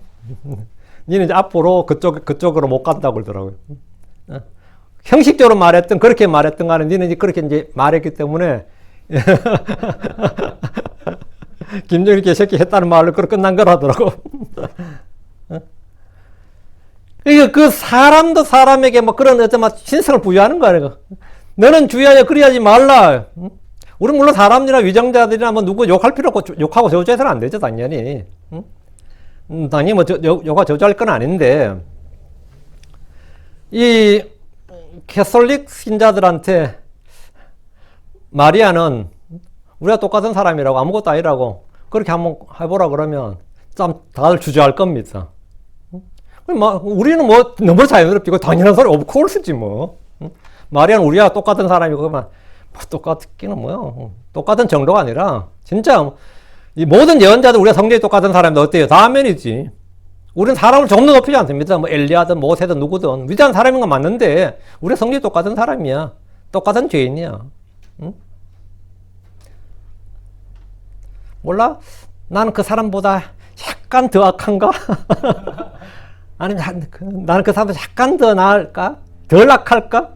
니는 이제 앞으로 그쪽으로 못 간다고 그러더라고요. 형식적으로 말했든 그렇게 말했든 간에 니는 이제 그렇게 이제 말했기 때문에 김정은이 개새끼 했다는 말로 그렇게 끝난 거라더라고. 그러니까 그 사람도 사람에게 그런 어떤 신성을 부여하는 거야. 너는 주의하여 그리하지 말라. 우리 물론 사람이나 위정자들이나 누구 욕할 필요 없고 욕하고 저주해서는 안 되죠, 당연히. 당연히 뭐 요가 저주할 건 아닌데, 이 캐톨릭 신자들한테 마리아는 우리가 똑같은 사람이라고, 아무것도 아니라고 그렇게 한번 해보라 그러면 참 다들 주저할 겁니다. 우리는 뭐 너무 자연스럽지, 이거 당연한 소리, 오브 코urse지 뭐. 마리아는 우리와 똑같은 사람이고, 그러면 뭐 똑같기는 뭐야, 똑같은 정도가 아니라 진짜 이 모든 예언자들 우리가 성경이 똑같은 사람인데 어때요? 다면이지. 우리는 사람을 좀 더 높이지 않습니다. 뭐 엘리야든 모세든 누구든 위대한 사람인 건 맞는데 우리가 성경이 똑같은 사람이야. 똑같은 죄인이야. 응? 몰라? 나는 그 사람보다 약간 더 악한가? 아니면 나는 그 사람보다 약간 더 나을까? 덜 악할까?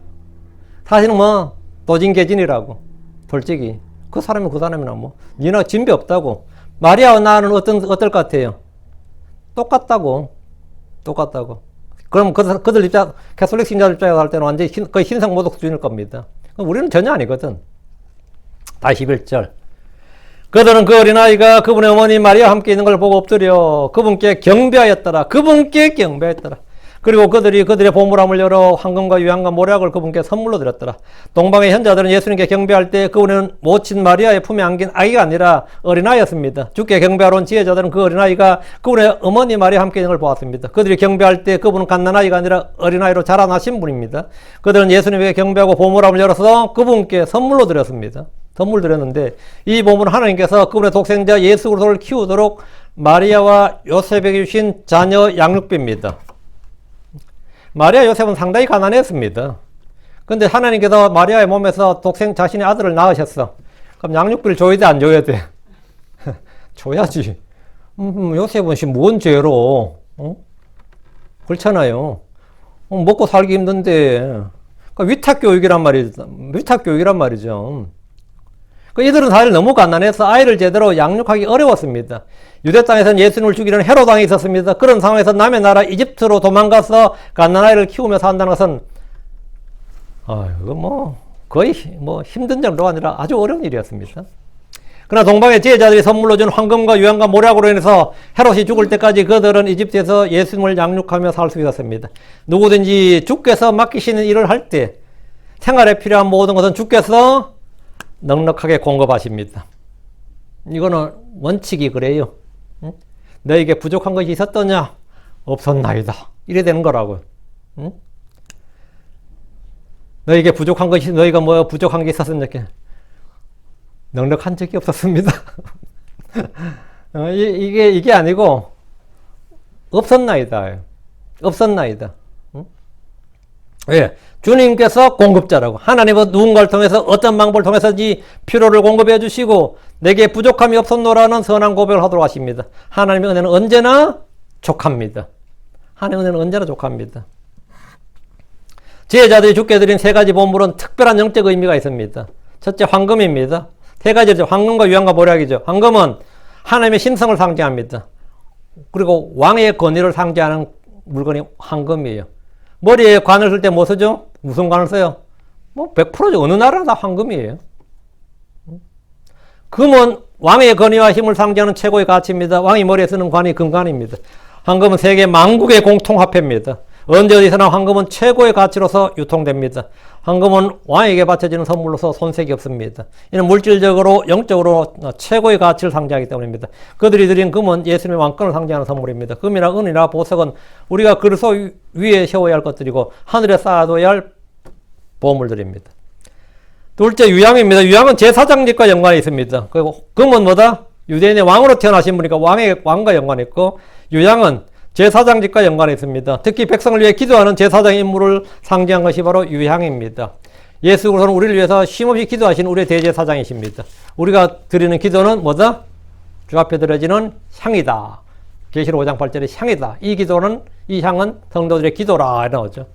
사실은 뭐 도진개진이라고. 솔직히 그 사람이 그 사람이나 뭐 니나 진배 없다고. 마리아와 나는 어떨 것 같아요? 똑같다고. 그럼 그들 입장, 캐톨릭 신자들 입장에서 할 때는 완전히 거의 신성모독 수준일 겁니다. 우리는 전혀 아니거든. 다 11절. 그들은 그 어린아이가 그분의 어머니 마리아와 함께 있는 걸 보고 엎드려 그분께 경배하였더라. 그리고 그들이 그들의 보물함을 열어 황금과 유향과 모략을 그분께 선물로 드렸더라. 동방의 현자들은 예수님께 경배할 때 그분은 모친 마리아의 품에 안긴 아기가 아니라 어린아이였습니다. 주께 경배하러 온 지혜자들은 그 어린아이가 그분의 어머니 마리아와 함께 있는 걸 보았습니다. 그들이 경배할 때 그분은 갓난아이가 아니라 어린아이로 자라나신 분입니다. 그들은 예수님에게 경배하고 보물함을 열어서 그분께 선물로 드렸습니다. 선물 드렸는데 이 보물은 하나님께서 그분의 독생자 예수 그리스도를 키우도록 마리아와 요셉에게 주신 자녀 양육비입니다. 마리아 요셉은 상당히 가난했습니다. 근데 하나님께서 마리아의 몸에서 자신의 아들을 낳으셨어. 그럼 양육비를 줘야 돼, 안 줘야 돼? 줘야지. 요셉은 뭔 죄로? 그렇잖아요. 먹고 살기 힘든데. 그러니까 위탁교육이란 말이죠. 이들은 사실 너무 가난해서 아이를 제대로 양육하기 어려웠습니다. 유대 땅에서는 예수님을 죽이려는 헤롯 왕이 있었습니다. 그런 상황에서 남의 나라 이집트로 도망가서 갓난아이를 키우며 산다는 것은 이거 뭐 거의 뭐 힘든 정도가 아니라 아주 어려운 일이었습니다. 그러나 동방의 지혜자들이 선물로 준 황금과 유향과 모략으로 인해서 헤롯이 죽을 때까지 그들은 이집트에서 예수님을 양육하며 살 수 있었습니다. 누구든지 주께서 맡기시는 일을 할 때 생활에 필요한 모든 것은 주께서 넉넉하게 공급하십니다. 이거는 원칙이 그래요. 응? 너에게 부족한 것이 있었더냐? 없었나이다. 이래 되는 거라고. 응? 너에게 너희가 뭐 부족한 게 있었으면 넉넉한 적이 없었습니다. 이게 아니고 없었나이다. 응? 왜? 주님께서 공급자라고. 하나님은 누군가를 통해서 어떤 방법을 통해서든지 필요를 공급해 주시고 내게 부족함이 없었노라는 선한 고백을 하도록 하십니다. 하나님의 은혜는 언제나 족합니다. 지혜자들이 주께 드린 세 가지 보물은 특별한 영적 의미가 있습니다. 첫째, 황금입니다. 세 가지죠. 황금과 유향과 모략이죠. 황금은 하나님의 신성을 상징합니다. 그리고 왕의 권위를 상징하는 물건이 황금이에요. 머리에 관을 쓸 때 뭐 쓰죠? 무슨 관을 써요? 뭐 100%죠. 어느 나라나 다 황금이에요. 금은 왕의 권위와 힘을 상징하는 최고의 가치입니다. 왕이 머리에 쓰는 관이 금관입니다. 황금은 세계 만국의 공통화폐입니다. 언제 어디서나 황금은 최고의 가치로서 유통됩니다. 황금은 왕에게 바쳐지는 선물로서 손색이 없습니다. 이는 물질적으로 영적으로 최고의 가치를 상징하기 때문입니다. 그들이 드린 금은 예수님의 왕권을 상징하는 선물입니다. 금이나 은이나 보석은 우리가 그리스도 위에 세워야 할 것들이고 하늘에 쌓아둬야 할 보물들입니다. 둘째, 유향입니다. 유향은 제사장직과 연관이 있습니다. 그리고 금은 뭐다? 유대인의 왕으로 태어나신 분이니까 왕과 연관이 있고, 유향은 제사장직과 연관이 있습니다. 특히 백성을 위해 기도하는 제사장 임무를 상징한 것이 바로 유향입니다. 예수 그리스도는 우리를 위해서 쉼없이 기도하신 우리의 대제사장이십니다. 우리가 드리는 기도는 뭐다? 주 앞에 드려지는 향이다. 계시록 5장 8절에 향이다. 이 향은 성도들의 기도라 나오죠.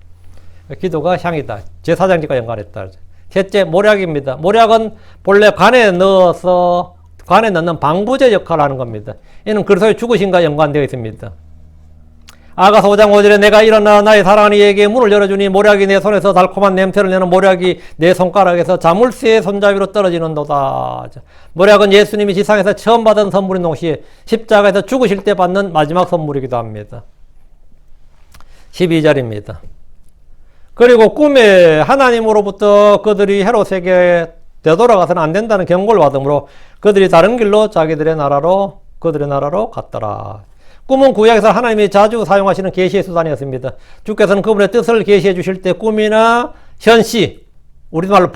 기도가 향이다. 제사장직과 연관했다. 셋째, 모략입니다. 모략은 본래 관에 넣는 방부제 역할을 하는 겁니다. 이는 그리스도의 죽으심과 연관되어 있습니다. 아가서 5장 5절에 내가 일어나 나의 사랑하는 이에게 문을 열어주니 모략이 내 손에서 달콤한 냄새를 내는 모략이 내 손가락에서 자물쇠의 손잡이로 떨어지는도다. 모략은 예수님이 지상에서 처음 받은 선물인 동시에 십자가에서 죽으실 때 받는 마지막 선물이기도 합니다. 12절입니다. 그리고 꿈에 하나님으로부터 그들이 헤롯 세계에 되돌아가서는 안 된다는 경고를 받으므로 그들이 다른 길로 그들의 나라로 갔더라. 꿈은 구약에서 하나님이 자주 사용하시는 계시의 수단이었습니다. 주께서는 그분의 뜻을 계시해 주실 때 꿈이나 현시, 우리말로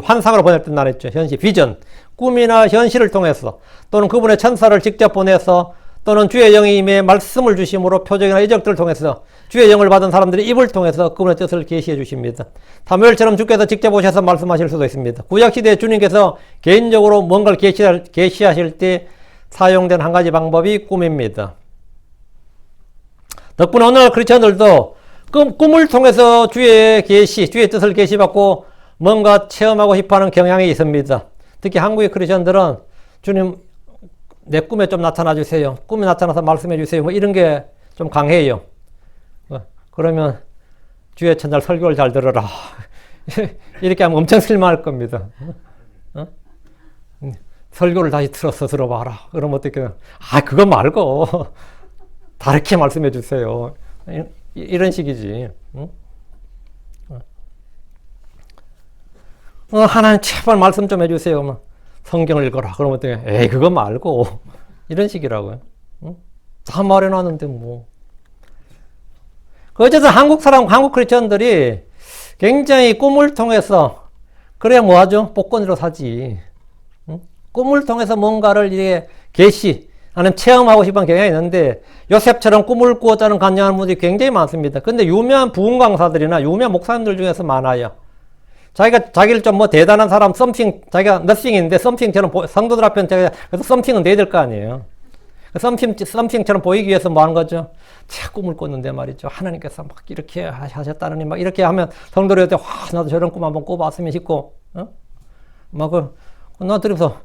환상으로 번역된다 했죠. 현시, 비전, 꿈이나 현실을 통해서 또는 그분의 천사를 직접 보내서 또는 주의 영이 임해 말씀을 주심으로 표적이나 이적들을 통해서 주의 영을 받은 사람들의 입을 통해서 그분의 뜻을 계시해 주십니다. 사무엘처럼 주께서 직접 오셔서 말씀하실 수도 있습니다. 구약시대에 주님께서 개인적으로 뭔가를 계시하실 때 사용된 한 가지 방법이 꿈입니다. 덕분에 오늘날 크리스천들도 꿈을 통해서 주의 계시, 주의 뜻을 계시받고 뭔가 체험하고 싶어하는 경향이 있습니다. 특히 한국의 크리스천들은 주님 내 꿈에 좀 나타나 주세요. 꿈에 나타나서 말씀해 주세요. 뭐 이런 게 좀 강해요. 그러면 주의 천잘 설교를 잘 들어라. 이렇게 하면 엄청 실망할 겁니다. 설교를 다시 들어봐라. 그러면 어떻게 해요? 그거 말고 다르게 말씀해 주세요. 이런 식이지. 하나님 제발 말씀 좀 해주세요. 성경을 읽어라. 그러면 어떻게 에이 그거 말고 이런 식이라고요. 다 말해놨는데 뭐. 어쨌든 한국 크리스천들이 굉장히 꿈을 통해서 그래야 뭐하죠? 복권으로 사지. 꿈을 통해서 뭔가를 이게 계시 하는 체험하고 싶은 경향이 있는데 요셉처럼 꿈을 꾸었다는 간증하는 분들이 굉장히 많습니다. 근데 유명한 부흥 강사들이나 유명한 목사님들 중에서 많아요. 자기를 좀 뭐 대단한 사람, 자기가 nothing인데 something처럼 성도들 앞에는 그래서 something은 돼야 될 거 아니에요. something처럼 보이기 위해서 뭐 하는 거죠? 제 꿈을 꿨는데 말이죠. 하나님께서 막 이렇게 하셨다느니 막 이렇게 하면 성도들한테 나도 저런 꿈 한번 꿔봤으면 싶고, 나 들으면서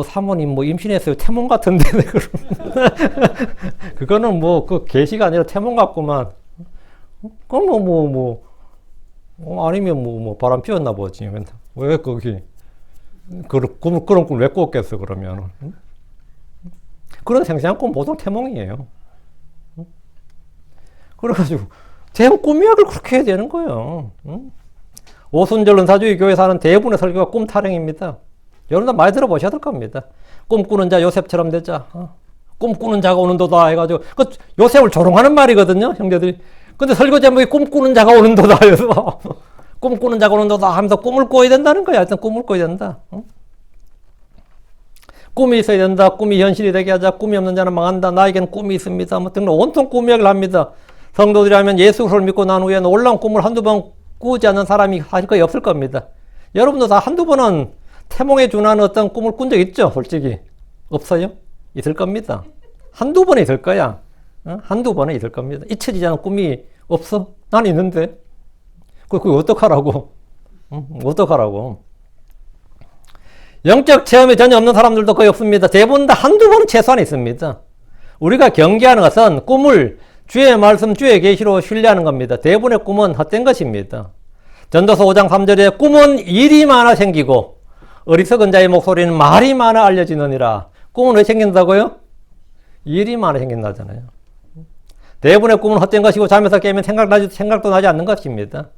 사모님 임신했어요. 태몽 같은데 그거는 그 계시가 아니라 태몽 같구만. 그건 아니면 바람 피웠나 보지. 왜 거기 그런 꿈을 왜 꿨겠어 그러면. 그런 생생한 꿈 보통 태몽이에요. 그래가지고 제 꿈이야를 그렇게 해야 되는 거예요. 오순절 은사주의 교회에서 하는 대부분의 설교가 꿈 타령입니다. 여러분들 많이 들어보셔야 될 겁니다. 꿈꾸는 자 요셉처럼 되자. 꿈꾸는 자가 오는도다 해가지고 요셉을 조롱하는 말이거든요, 형제들이. 근데 설교 제목이 꿈꾸는 자가 오는도다 해서 꿈꾸는 자가 오는도다 하면서 꿈을 꿔야 된다는 거야. 하여튼 꿈을 꿔야 된다. 꿈이 있어야 된다. 꿈이 현실이 되게 하자. 꿈이 없는 자는 망한다. 나에게는 꿈이 있습니다. 뭐 등등 온통 꿈 이야기를 합니다. 성도들이라면 예수를 믿고 난 후에 놀라운 꿈을 한두 번 꾸지 않는 사람이 사실 거의 없을 겁니다. 여러분도 다 한두 번은 태몽에 준하는 어떤 꿈을 꾼 적 있죠? 솔직히. 없어요? 있을 겁니다. 한두 번은 있을 거야. 한두 번은 있을 겁니다. 잊혀지지 않은 꿈이 없어? 난 있는데. 그거 어떡하라고? 어떡하라고? 영적 체험이 전혀 없는 사람들도 거의 없습니다. 대부분 다 한두 번은 최소한 있습니다. 우리가 경계하는 것은 꿈을 주의 말씀, 주의 계시로 신뢰하는 겁니다. 대부분의 꿈은 헛된 것입니다. 전도서 5장 3절에 꿈은 일이 많아 생기고 어리석은 자의 목소리는 말이 많아 알려지느니라. 꿈은 왜 생긴다고요? 일이 많아 생긴다잖아요. 대부분의 꿈은 헛된 것이고 잠에서 깨면 생각도 나지 않는 것입니다.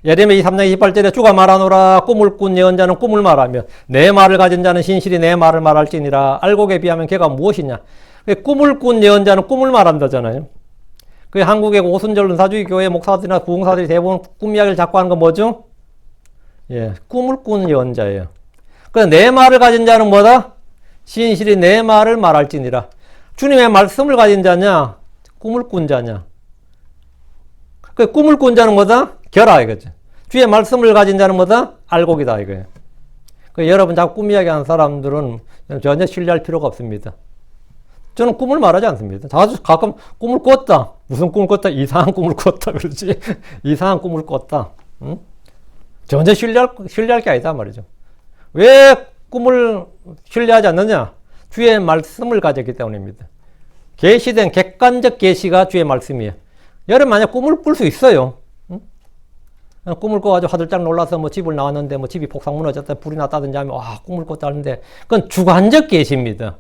예레미야 23장 28절에 주가 말하노라. 꿈을 꾼 예언자는 꿈을 말하며 내 말을 가진 자는 신실히 내 말을 말할지니라. 알곡에 비하면 걔가 무엇이냐. 꿈을 꾼 예언자는 꿈을 말한다잖아요. 그 한국의 오순절 은사주의 교회 목사들이나 부흥사들이 대부분 꿈 이야기를 자꾸 하는 건 뭐죠? 꿈을 꾼 예언자예요. 그래서 내 말을 가진 자는 뭐다? 신실히 내 말을 말할지니라. 주님의 말씀을 가진 자냐? 꿈을 꾼 자냐? 그 꿈을 꾼 자는 뭐다? 결아 이거죠. 주의 말씀을 가진 자는 뭐다? 알곡이다 이거예요. 여러분 자꾸 꿈 이야기하는 사람들은 전혀 신뢰할 필요가 없습니다. 저는 꿈을 말하지 않습니다. 자주 가끔 꿈을 꿨다. 무슨 꿈을 꿨다? 이상한 꿈을 꿨다. 그러지. 이상한 꿈을 꿨다. 응? 전혀 신뢰할 게 아니다 말이죠. 왜 꿈을 신뢰하지 않느냐? 주의 말씀을 가졌기 때문입니다. 계시된 객관적 계시가 주의 말씀이에요. 여러분 만약 꿈을 꿀 수 있어요. 응? 꿈을 꿔가지고 화들짝 놀라서 뭐 집을 나왔는데 뭐 집이 폭삭 무너졌다 불이 났다든지 하면 와 꿈을 꿨다는데 그건 주관적 계시입니다.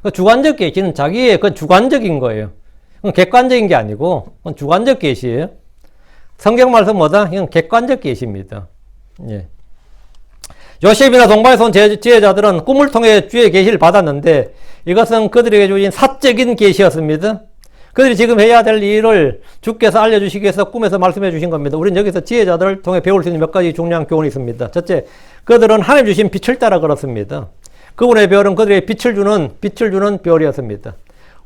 그 주관적 계시는 자기의 그 주관적인 거예요. 그건 객관적인 게 아니고 그건 주관적 계시예요. 성경 말씀 뭐다? 이건 객관적 계시입니다. 예. 요셉이나 동방에서 온 지혜자들은 꿈을 통해 주의 계시를 받았는데 이것은 그들에게 주신 사적인 계시였습니다. 그들이 지금 해야 될 일을 주께서 알려주시기 위해서 꿈에서 말씀해 주신 겁니다. 우리는 여기서 지혜자들을 통해 배울 수 있는 몇 가지 중요한 교훈이 있습니다. 첫째, 그들은 하나님 주신 빛을 따라 걸었습니다. 그분의 별은 그들에게 빛을 주는 별이었습니다.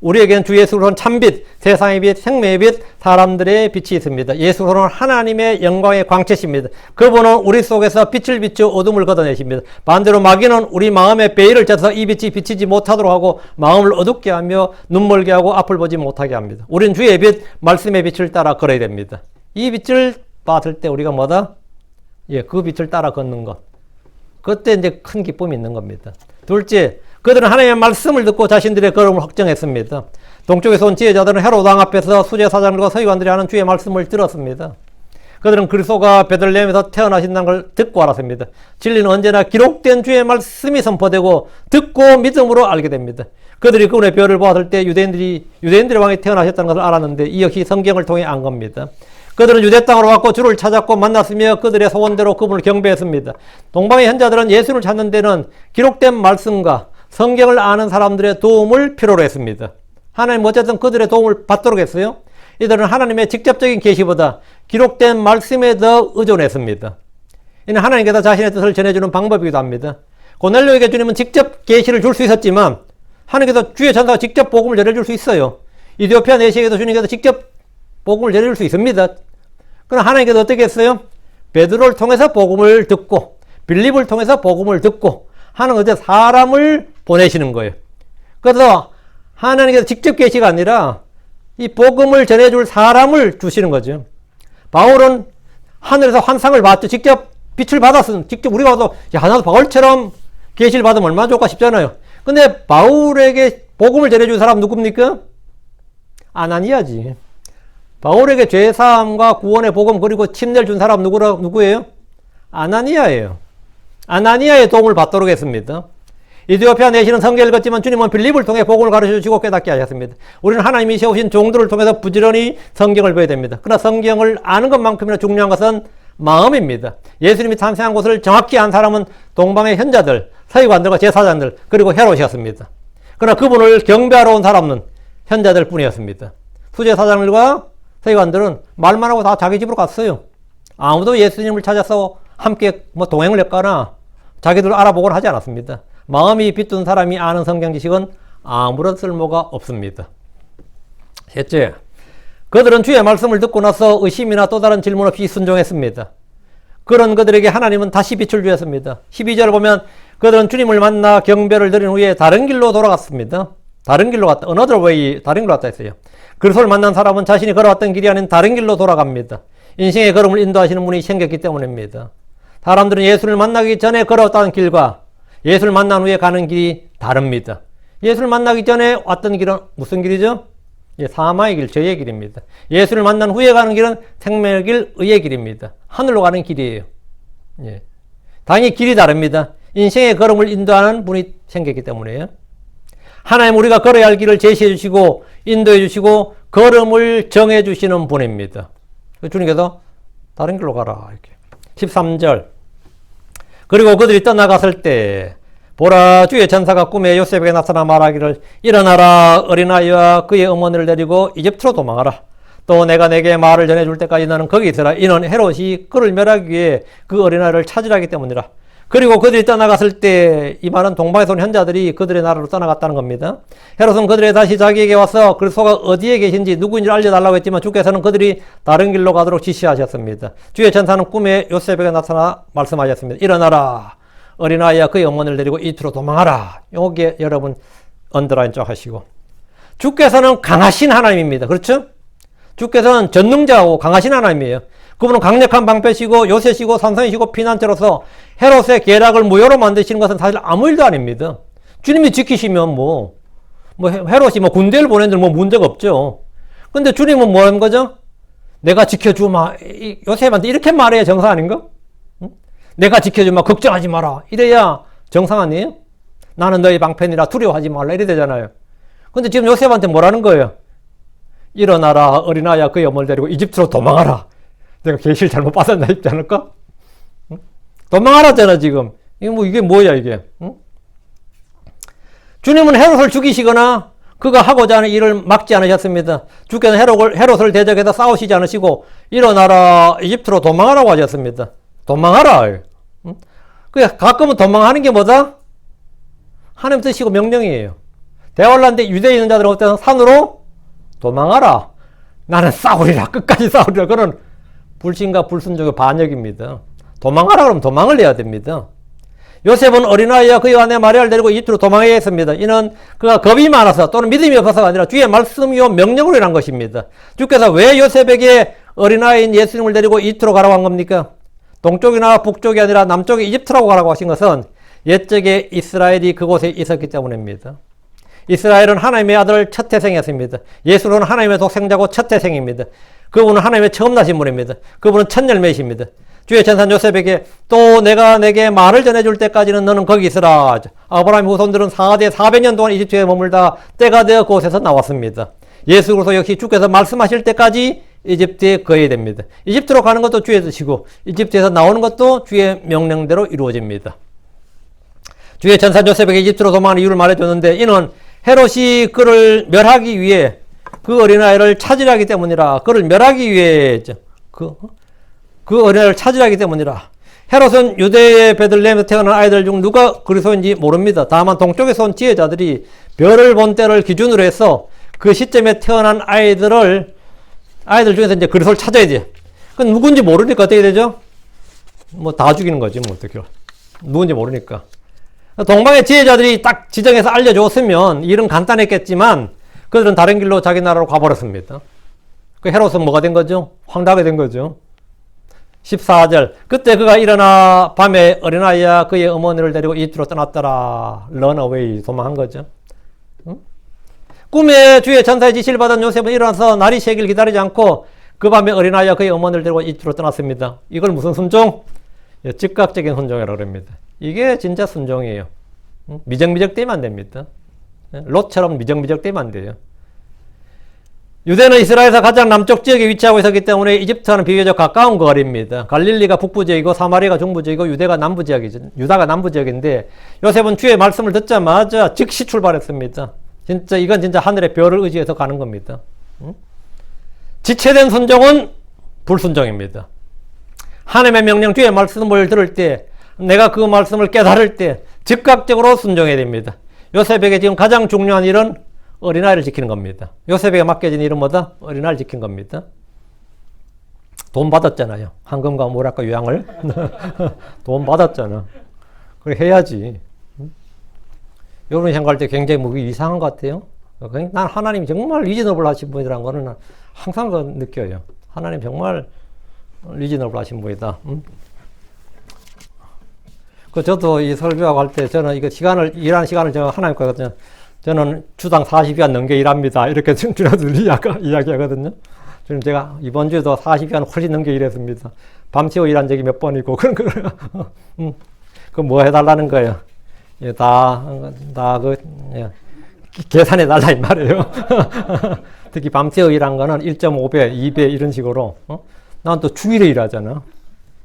우리에게는 주 예수로는 참빛, 세상의 빛, 생명의 빛, 사람들의 빛이 있습니다. 예수로는 하나님의 영광의 광채십니다. 그분은 우리 속에서 빛을 비추어 어둠을 걷어내십니다. 반대로 마귀는 우리 마음에 베일을 쳐서 이 빛이 비치지 못하도록 하고 마음을 어둡게 하며 눈멀게 하고 앞을 보지 못하게 합니다. 우리는 주의 빛, 말씀의 빛을 따라 걸어야 됩니다. 이 빛을 봤을 때 우리가 뭐다? 예, 그 빛을 따라 걷는 것. 그때 이제 큰 기쁨이 있는 겁니다. 둘째, 그들은 하나님의 말씀을 듣고 자신들의 걸음을 확정했습니다. 동쪽에서 온 지혜자들은 헤롯 왕 앞에서 수제사장들과 서기관들이 하는 주의 말씀을 들었습니다. 그들은 그리스도가 베들레헴에서 태어나신다는 걸 듣고 알았습니다. 진리는 언제나 기록된 주의 말씀이 선포되고 듣고 믿음으로 알게 됩니다. 그들이 그분의 별을 보았을 때 유대인들의 왕이 태어나셨다는 것을 알았는데 이 역시 성경을 통해 안 겁니다. 그들은 유대 땅으로 왔고 주를 찾았고 만났으며 그들의 소원대로 그분을 경배했습니다. 동방의 현자들은 예수를 찾는 데는 기록된 말씀과 성경을 아는 사람들의 도움을 필요로 했습니다. 하나님 어쨌든 그들의 도움을 받도록 했어요. 이들은 하나님의 직접적인 계시보다 기록된 말씀에 더 의존했습니다. 이는 하나님께서 자신의 뜻을 전해주는 방법이기도 합니다. 고넬료에게 주님은 직접 계시를 줄 수 있었지만 하나님께서 주의 전사가 직접 복음을 전해줄 수 있어요. 이디오피아 내시에게도 주님께서 직접 복음을 전해줄 수 있습니다. 그럼 하나님께서 어떻게 했어요? 베드로를 통해서 복음을 듣고 빌립을 통해서 복음을 듣고 하는 어제 사람을 보내시는 거예요. 그래서 하나님께서 직접 계시가 아니라 이 복음을 전해줄 사람을 주시는 거죠. 바울은 하늘에서 환상을 봤죠. 직접 빛을 받았으면 직접 우리가 봐도 야 나도 바울처럼 계시를 받으면 얼마나 좋을까 싶잖아요. 근데 바울에게 복음을 전해줄 사람 누굽니까? 아나니아지. 바울에게 죄사함과 구원의 복음 그리고 침례를 준 사람 누구예요? 아나니아예요. 아나니아의 도움을 받도록 했습니다. 이디오피아 내시는 성경을 읽었지만 주님은 빌립을 통해 복음을 가르쳐주시고 깨닫게 하셨습니다. 우리는 하나님이 세우신 종들을 통해서 부지런히 성경을 배워야 됩니다. 그러나 성경을 아는 것만큼이나 중요한 것은 마음입니다. 예수님이 탄생한 곳을 정확히 안 사람은 동방의 현자들, 서기관들과 제사장들 그리고 헤롯이었습니다. 그러나 그분을 경배하러 온 사람은 현자들 뿐이었습니다. 수제사장들과 서기관들은 말만 하고 다 자기 집으로 갔어요. 아무도 예수님을 찾아서 함께 뭐 동행을 했거나 자기들 알아보거나 하지 않았습니다. 마음이 빛든 사람이 아는 성경 지식은 아무런 쓸모가 없습니다. 셋째, 그들은 주의 말씀을 듣고 나서 의심이나 또 다른 질문 없이 순종했습니다. 그런 그들에게 하나님은 다시 빛을 주었습니다. 12절 보면 그들은 주님을 만나 경배를 드린 후에 다른 길로 돌아갔습니다. 다른 길로 갔다. Another way, 다른 길로 갔다 했어요. 그리스도를 만난 사람은 자신이 걸어왔던 길이 아닌 다른 길로 돌아갑니다. 인생의 걸음을 인도하시는 분이 생겼기 때문입니다. 사람들은 예수를 만나기 전에 걸어왔다는 길과 예수를 만난 후에 가는 길이 다릅니다. 예수를 만나기 전에 왔던 길은 무슨 길이죠? 사마의 길, 죄의 길입니다. 예수를 만난 후에 가는 길은 생명의 길, 의의 길입니다. 하늘로 가는 길이에요. 예. 당연히 길이 다릅니다. 인생의 걸음을 인도하는 분이 생겼기 때문에요. 하나님 우리가 걸어야 할 길을 제시해 주시고 인도해 주시고 걸음을 정해 주시는 분입니다. 주님께서 다른 길로 가라 이렇게. 13절. 그리고 그들이 떠나갔을 때 보라 주의 전사가 꿈에 요셉에게 나타나 말하기를 일어나라 어린아이와 그의 어머니를 데리고 이집트로 도망하라. 또 내가 내게 말을 전해줄 때까지 너는 거기 있으라. 이는 헤롯이 그를 멸하기 위해 그 어린아이를 찾으려 하기 때문이라. 그리고 그들이 떠나갔을 때 이 말은 동방에서 온 현자들이 그들의 나라로 떠나갔다는 겁니다. 헤롯은 그들이 다시 자기에게 와서 그리스도가 어디에 계신지 누구인지 알려달라고 했지만 주께서는 그들이 다른 길로 가도록 지시하셨습니다. 주의 전사는 꿈에 요셉에게 나타나 말씀하셨습니다. 일어나라 어린아이와 그의 어머니를 데리고 이집트로 도망하라. 여기에 여러분 언더라인 쫙 하시고 주께서는 강하신 하나님입니다. 그렇죠? 주께서는 전능자하고 강하신 하나님이에요. 그분은 강력한 방패시고 요새시고 산성이시고 피난처로서 헤롯의 계략을 무효로 만드시는 것은 사실 아무 일도 아닙니다. 주님이 지키시면 뭐 뭐 헤롯이 뭐 군대를 보낸 데는 뭐 문제가 없죠. 근데 주님은 뭐 하는 거죠? 내가 지켜주마. 요셉한테 이렇게 말해야 정상 아닌가? 응? 내가 지켜주마. 걱정하지 마라. 이래야 정상 아니에요? 나는 너희 방편이라 두려워하지 말라. 이래 되잖아요. 근데 지금 요셉한테 뭐라는 거예요? 일어나라. 어린아이와 그의 어머니를 데리고 이집트로 도망하라. 내가 계시를 잘못 받았나 싶지 않을까? 응? 도망하라잖아 지금. 이게 뭐야 이게? 응? 주님은 헤롯을 죽이시거나 그가 하고자 하는 일을 막지 않으셨습니다. 주께서 헤롯을 대적해서 싸우시지 않으시고 일어나라 이집트로 도망하라고 하셨습니다. 도망하라. 응? 가끔은 도망하는 게 뭐다? 하나님 뜻이고 명령이에요. 대환란 때 유대에 있는 자들은 어때서 산으로 도망하라. 나는 싸우리라. 끝까지 싸우리라. 그런 불신과 불순종의 반역입니다. 도망하라 그러면 도망을 해야 됩니다. 요셉은 어린아이와 그의 아내 마리아를 데리고 이집트로 도망해야 했습니다. 이는 그가 겁이 많아서 또는 믿음이 없어서가 아니라 주의 말씀이요 명령으로 일한 것입니다. 주께서 왜 요셉에게 어린아이인 예수님을 데리고 이집트로 가라고 한 겁니까? 동쪽이나 북쪽이 아니라 남쪽에 이집트라고 가라고 하신 것은 옛적에 이스라엘이 그곳에 있었기 때문입니다. 이스라엘은 하나님의 아들 첫 태생이었습니다. 예수는 하나님의 독생자고 첫 태생입니다. 그분은 하나님의 처음 나신 분입니다. 그분은 첫 열매이십니다. 주의 천사 요셉에게 또 내가 내게 말을 전해줄 때까지는 너는 거기 있으라. 아브라함의 후손들은 4대 400년 동안 이집트에 머물다 때가 되어 그곳에서 나왔습니다. 예수 그리스도 역시 주께서 말씀하실 때까지 이집트에 거해야 됩니다. 이집트로 가는 것도 주의 뜻이고 이집트에서 나오는 것도 주의 명령대로 이루어집니다. 주의 천사 요셉에게 이집트로 도망하는 이유를 말해줬는데 이는 헤롯이 그를 멸하기 위해 그 어린아이를 찾으려 하기 때문이라. 그를 멸하기 위해 그 어린아이를 찾으려 하기 때문이라. 헤롯은 유대의 베들레헴에서 태어난 아이들 중 누가 그리스도인지 모릅니다. 다만 동쪽에서 온 지혜자들이 별을 본 때를 기준으로 해서 그 시점에 태어난 아이들 중에서 이제 그리스도를 찾아야 돼. 그건 누군지 모르니까 어떻게 되죠? 뭐 다 죽이는 거지, 뭐 어떻게. 누군지 모르니까. 동방의 지혜자들이 딱 지정해서 알려줬으면 일은 간단했겠지만 그들은 다른 길로 자기 나라로 가버렸습니다. 그 헤롯은 뭐가 된 거죠? 황당하게 된 거죠. 14절 그때 그가 일어나 밤에 어린아이와 그의 어머니를 데리고 이집트로 떠났더라. run away 도망한 거죠. 응? 꿈에 주의 천사의 지시를 받은 요셉은 일어나서 날이 새길 기다리지 않고 그 밤에 어린아이와 그의 어머니를 데리고 이집트로 떠났습니다. 이걸 무슨 순종? 즉각적인 순종이라고 합니다. 이게 진짜 순종이에요. 미적미적 되면 안 됩니다. 롯처럼 미적미적 되면 안 돼요. 유대는 이스라엘에서 가장 남쪽 지역에 위치하고 있었기 때문에 이집트와는 비교적 가까운 거리입니다. 갈릴리가 북부 지역이고 사마리아가 중부 지역이고 유다가 남부 지역인데 요셉은 주의 말씀을 듣자마자 즉시 출발했습니다. 이건 진짜 하늘의 별을 의지해서 가는 겁니다. 지체된 순종은 불순종입니다. 하나님의 명령 주의 말씀을 들을 때 내가 그 말씀을 깨달을 때 즉각적으로 순종해야 됩니다. 요셉에게 지금 가장 중요한 일은 어린아이를 지키는 겁니다. 요셉에게 맡겨진 일은 뭐다? 어린아이를 지킨 겁니다. 돈 받았잖아요. 황금과 뭐랄까 요양을. 돈 받았잖아. 그래 해야지. 여러분이 생각할 때 굉장히 뭐 이상한 것 같아요. 난 하나님이 정말 리즈너블 하신 분이라는 거는 항상 느껴요. 하나님 정말 리즈너블 하신 분이다. 저도 이 설교하고 할 때 저는 이거 일하는 시간을 제가 하나님 거거든요. 저는 주당 40시간 넘게 일합니다. 이렇게 주님들 이야기하거든요. 지금 제가 이번 주에도 40시간 훨씬 넘게 일했습니다. 밤새워 일한 적이 몇 번이고, 뭐 해달라는 거예요? 예, 계산해달라, 이 말이에요. 특히 밤새워 일한 거는 1.5배, 2배 이런 식으로. 난 또 주일에 일하잖아.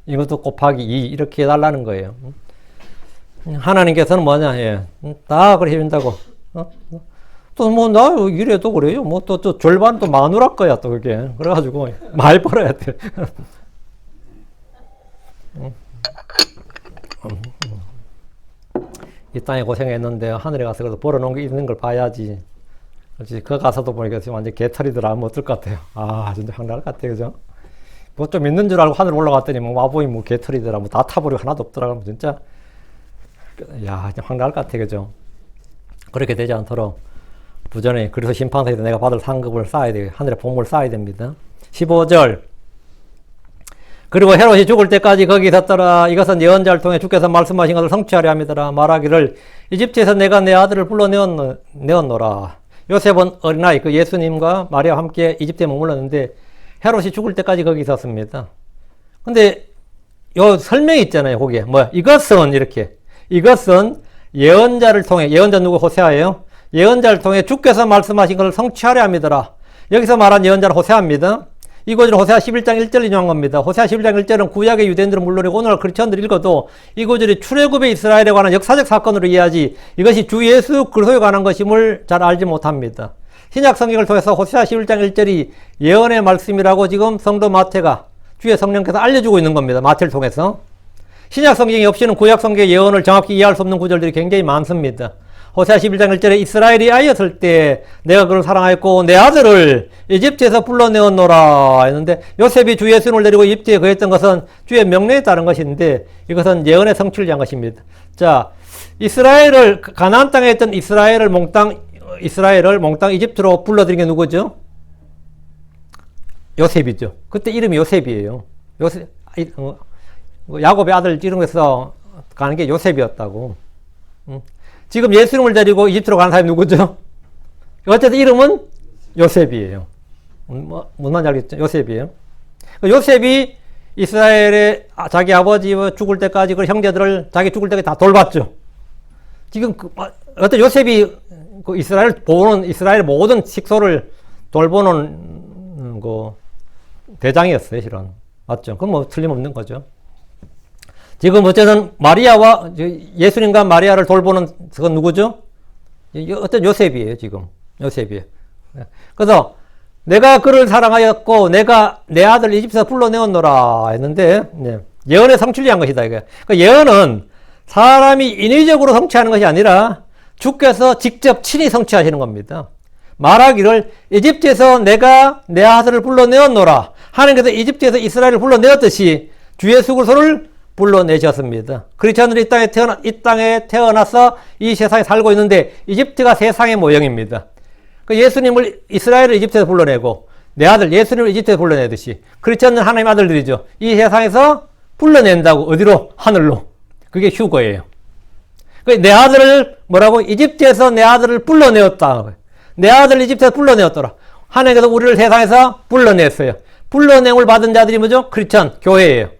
이것도 곱하기 2 이렇게 해달라는 거예요. 하나님께서는 뭐냐, 예, 다 그렇게 해준다고. 또 뭐 나 이래도 그래요. 뭐 또 절반 또 마누라 거야 또 그게. 그래가지고 많이 벌어야 돼. 이 땅에 고생했는데 하늘에 가서 그래도 벌어놓은 게 있는 걸 봐야지. 그렇지. 그 가서도 보니까 지금 완전 개털이더라. 뭐 어떨 것 같아요. 아 진짜 황당할 것 같아, 그죠? 뭐 좀 있는 줄 알고 하늘 올라갔더니 뭐 와보니 뭐 개털이더라. 뭐 다 타버리고 하나도 없더라. 진짜 야 황당할 것 같아, 그죠? 그렇게 되지 않도록 부전에 그래서 심판서에서 내가 받을 상급을 쌓아야 돼요. 하늘의 복물을 쌓아야 됩니다. 15절 그리고 헤롯이 죽을 때까지 거기 있었더라. 이것은 예언자를 통해 주께서 말씀하신 것을 성취하려 함이더라. 말하기를 이집트에서 내가 내 아들을 불러내었노라. 요셉은 어린아이, 그 예수님과 마리아와 함께 이집트에 머물렀는데 헤롯이 죽을 때까지 거기 있었습니다. 근데 요 설명이 있잖아요. 거기에 뭐 이것은 이렇게, 이것은 예언자를 통해, 예언자 누구? 호세아예요. 예언자를 통해 주께서 말씀하신 것을 성취하려 함이더라. 여기서 말한 예언자는 호세아입니다. 이구절은 호세아 11장 1절을 인용한 겁니다. 호세아 11장 1절은 구약의 유대인들은 물론이고 오늘날 크리스천들이 읽어도 이 구절이 출애굽의 이스라엘에 관한 역사적 사건으로 이해하지 이것이 주 예수 그리스도에 관한 것임을 잘 알지 못합니다. 신약 성경을 통해서 호세아 11장 1절이 예언의 말씀이라고 지금 성도 마태가 주의 성령께서 알려주고 있는 겁니다. 마태를 통해서. 신약 성경이 없이는 구약 성경의 예언을 정확히 이해할 수 없는 구절들이 굉장히 많습니다. 호세아 11장 1절에 이스라엘이 아이였을 때 내가 그를 사랑하였고 내 아들을 이집트에서 불러내었노라 했는데, 요셉이 주 예수님을 데리고 이집트에 거했던 것은 주의 명령에 따른 것인데 이것은 예언의 성취를 위한 것입니다. 자, 이스라엘을 가나안 땅에 있던 이스라엘을 몽땅 이집트로 불러들인 게 누구죠? 요셉이죠. 그때 이름이 요셉이에요. 야곱의 아들 이름에서 가는 게 요셉이었다고. 지금 예수님을 데리고 이집트로 가는 사람이 누구죠? 어쨌든 이름은 요셉이에요. 무슨 말인지 알겠죠? 요셉이에요. 요셉이 이스라엘의 자기 아버지가 죽을 때까지 그 형제들을 자기 죽을 때까지 다 돌봤죠. 지금 어떤 요셉이 그 이스라엘 모든 식소를 돌보는 그 대장이었어요, 실은. 맞죠? 그건 뭐 틀림없는 거죠. 지금 어쨌든 마리아와 예수님과 마리아를 돌보는 그건 누구죠? 어떤 요셉이에요, 지금. 요셉이에요. 그래서 내가 그를 사랑하였고 내가 내 아들 이집트에서 불러내었노라 했는데, 예언의 성취를 위한 것이다, 이게. 그러니까 예언은 사람이 인위적으로 성취하는 것이 아니라 주께서 직접 친히 성취하시는 겁니다. 말하기를 이집트에서 내가 내 아들을 불러내었노라. 하나님께서 이집트에서 이스라엘을 불러내었듯이 주 예수 그리스도를 불러내셨습니다. 크리스천들이 이 땅에 태어나서 이 세상에 살고 있는데 이집트가 세상의 모형입니다. 그 예수님을 이스라엘을 이집트에서 불러내고 내 아들 예수님을 이집트에서 불러내듯이 크리스천은 하나님의 아들들이죠. 이 세상에서 불러낸다고. 어디로? 하늘로. 그게 휴거예요. 내 아들을 뭐라고? 이집트에서 내 아들을 불러내었다. 내 아들을 이집트에서 불러내었더라. 하나님께서 우리를 세상에서 불러냈어요. 불러냄을 받은 자들이 뭐죠? 크리스천, 교회예요.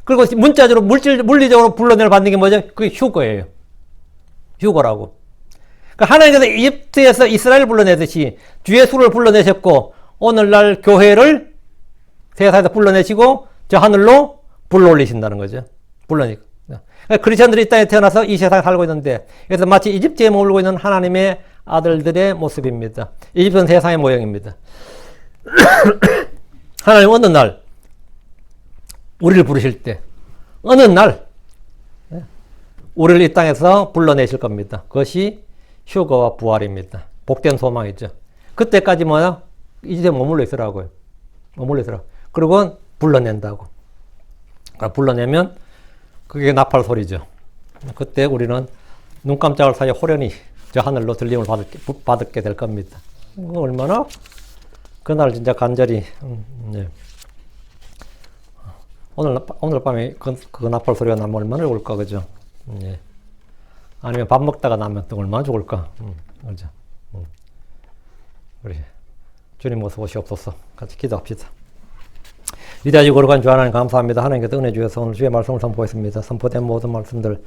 그리고 문자적으로, 물리적으로 불러냄을 받는 게 뭐죠? 그게 휴거예요. 휴거라고. 그러니까 하나님께서 이집트에서 이스라엘을 불러내듯이 주 예수를 불러내셨고, 오늘날 교회를 세상에서 불러내시고, 저 하늘로 불러올리신다는 거죠. 그러니까 크리스천들이 이 땅에 태어나서 이 세상에 살고 있는데, 그래서 마치 이집트에 머물고 있는 하나님의 아들들의 모습입니다. 이집트는 세상의 모형입니다. 하나님 어느 날 우리를 부르실 때, 어느 날 우리를 이 땅에서 불러내실 겁니다. 그것이 휴거와 부활입니다. 복된 소망이죠. 그때까지 뭐야? 이집트에 머물러 있으라고요. 머물러 있으라고. 그리고 불러낸다고. 그러니까 불러내면 그게 나팔 소리죠. 그때 우리는 눈 깜짝할 사이에 호련히 저 하늘로 들림을 받게 될 겁니다. 얼마나 그날 진짜 간절히 오늘 밤에 그 나팔 소리가 나면 얼마나 좋을까, 그죠? 아니면 밥 먹다가 나면 또 얼마나 좋을까, 그죠? 우리 주님 어서 오시옵소서. 같이 기도합시다. 위대하시고 거룩한 주 하나님 감사합니다. 하나님께서 은혜 주셔서 오늘 주의 말씀을 선포했습니다. 선포된 모든 말씀들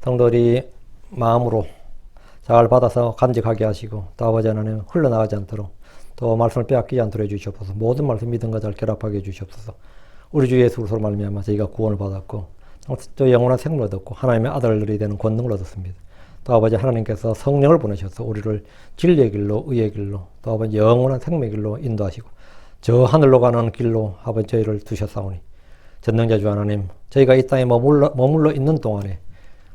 성도들이 마음으로 잘 받아서 간직하게 하시고 또 아버지 하나님 흘러나가지 않도록 또 말씀을 빼앗기지 않도록 해주시옵소서. 모든 말씀 믿음과 잘 결합하게 해주시옵소서. 우리 주 예수 그리스도로 말미암아 저희가 구원을 받았고 또 영원한 생명을 얻었고 하나님의 아들들이 되는 권능을 얻었습니다. 또 아버지 하나님께서 성령을 보내셔서 우리를 진리의 길로 의의 길로 또 아버지 영원한 생명의 길로 인도하시고 저 하늘로 가는 길로 아버지 저희를 두셨사오니 전능자 주 하나님 저희가 이 땅에 머물러 있는 동안에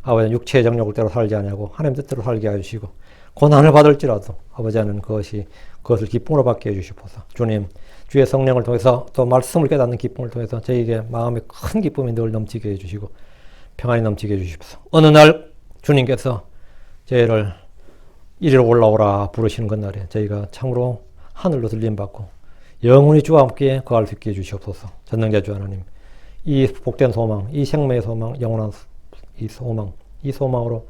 아버지 육체의 정욕을 대로 살지 않냐고 하나님 뜻대로 살게 해주시고 고난을 받을지라도 아버지 하나님 그것을 기쁨으로 받게 해주시옵소서. 주님 주의 성령을 통해서 또 말씀을 깨닫는 기쁨을 통해서 저희에게 마음에 큰 기쁨이 늘 넘치게 해주시고 평안이 넘치게 해주시옵소서. 어느 날 주님께서 저희를 이리로 올라오라 부르시는 그날에 저희가 참으로 하늘로 들림받고 영원히 주와 함께 거할 수 있게 해주시옵소서. 전능자 주 하나님 이 복된 소망, 이 생명의 소망, 영원한 이 소망으로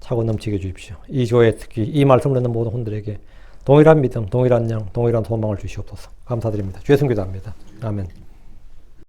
차고 넘치게 해주십시오. 이 교회 특히 이 말씀을 듣는 모든 분들에게 동일한 믿음, 동일한 영, 동일한 소망을 주시옵소서. 감사드립니다. 주의 성기도합니다. 아멘.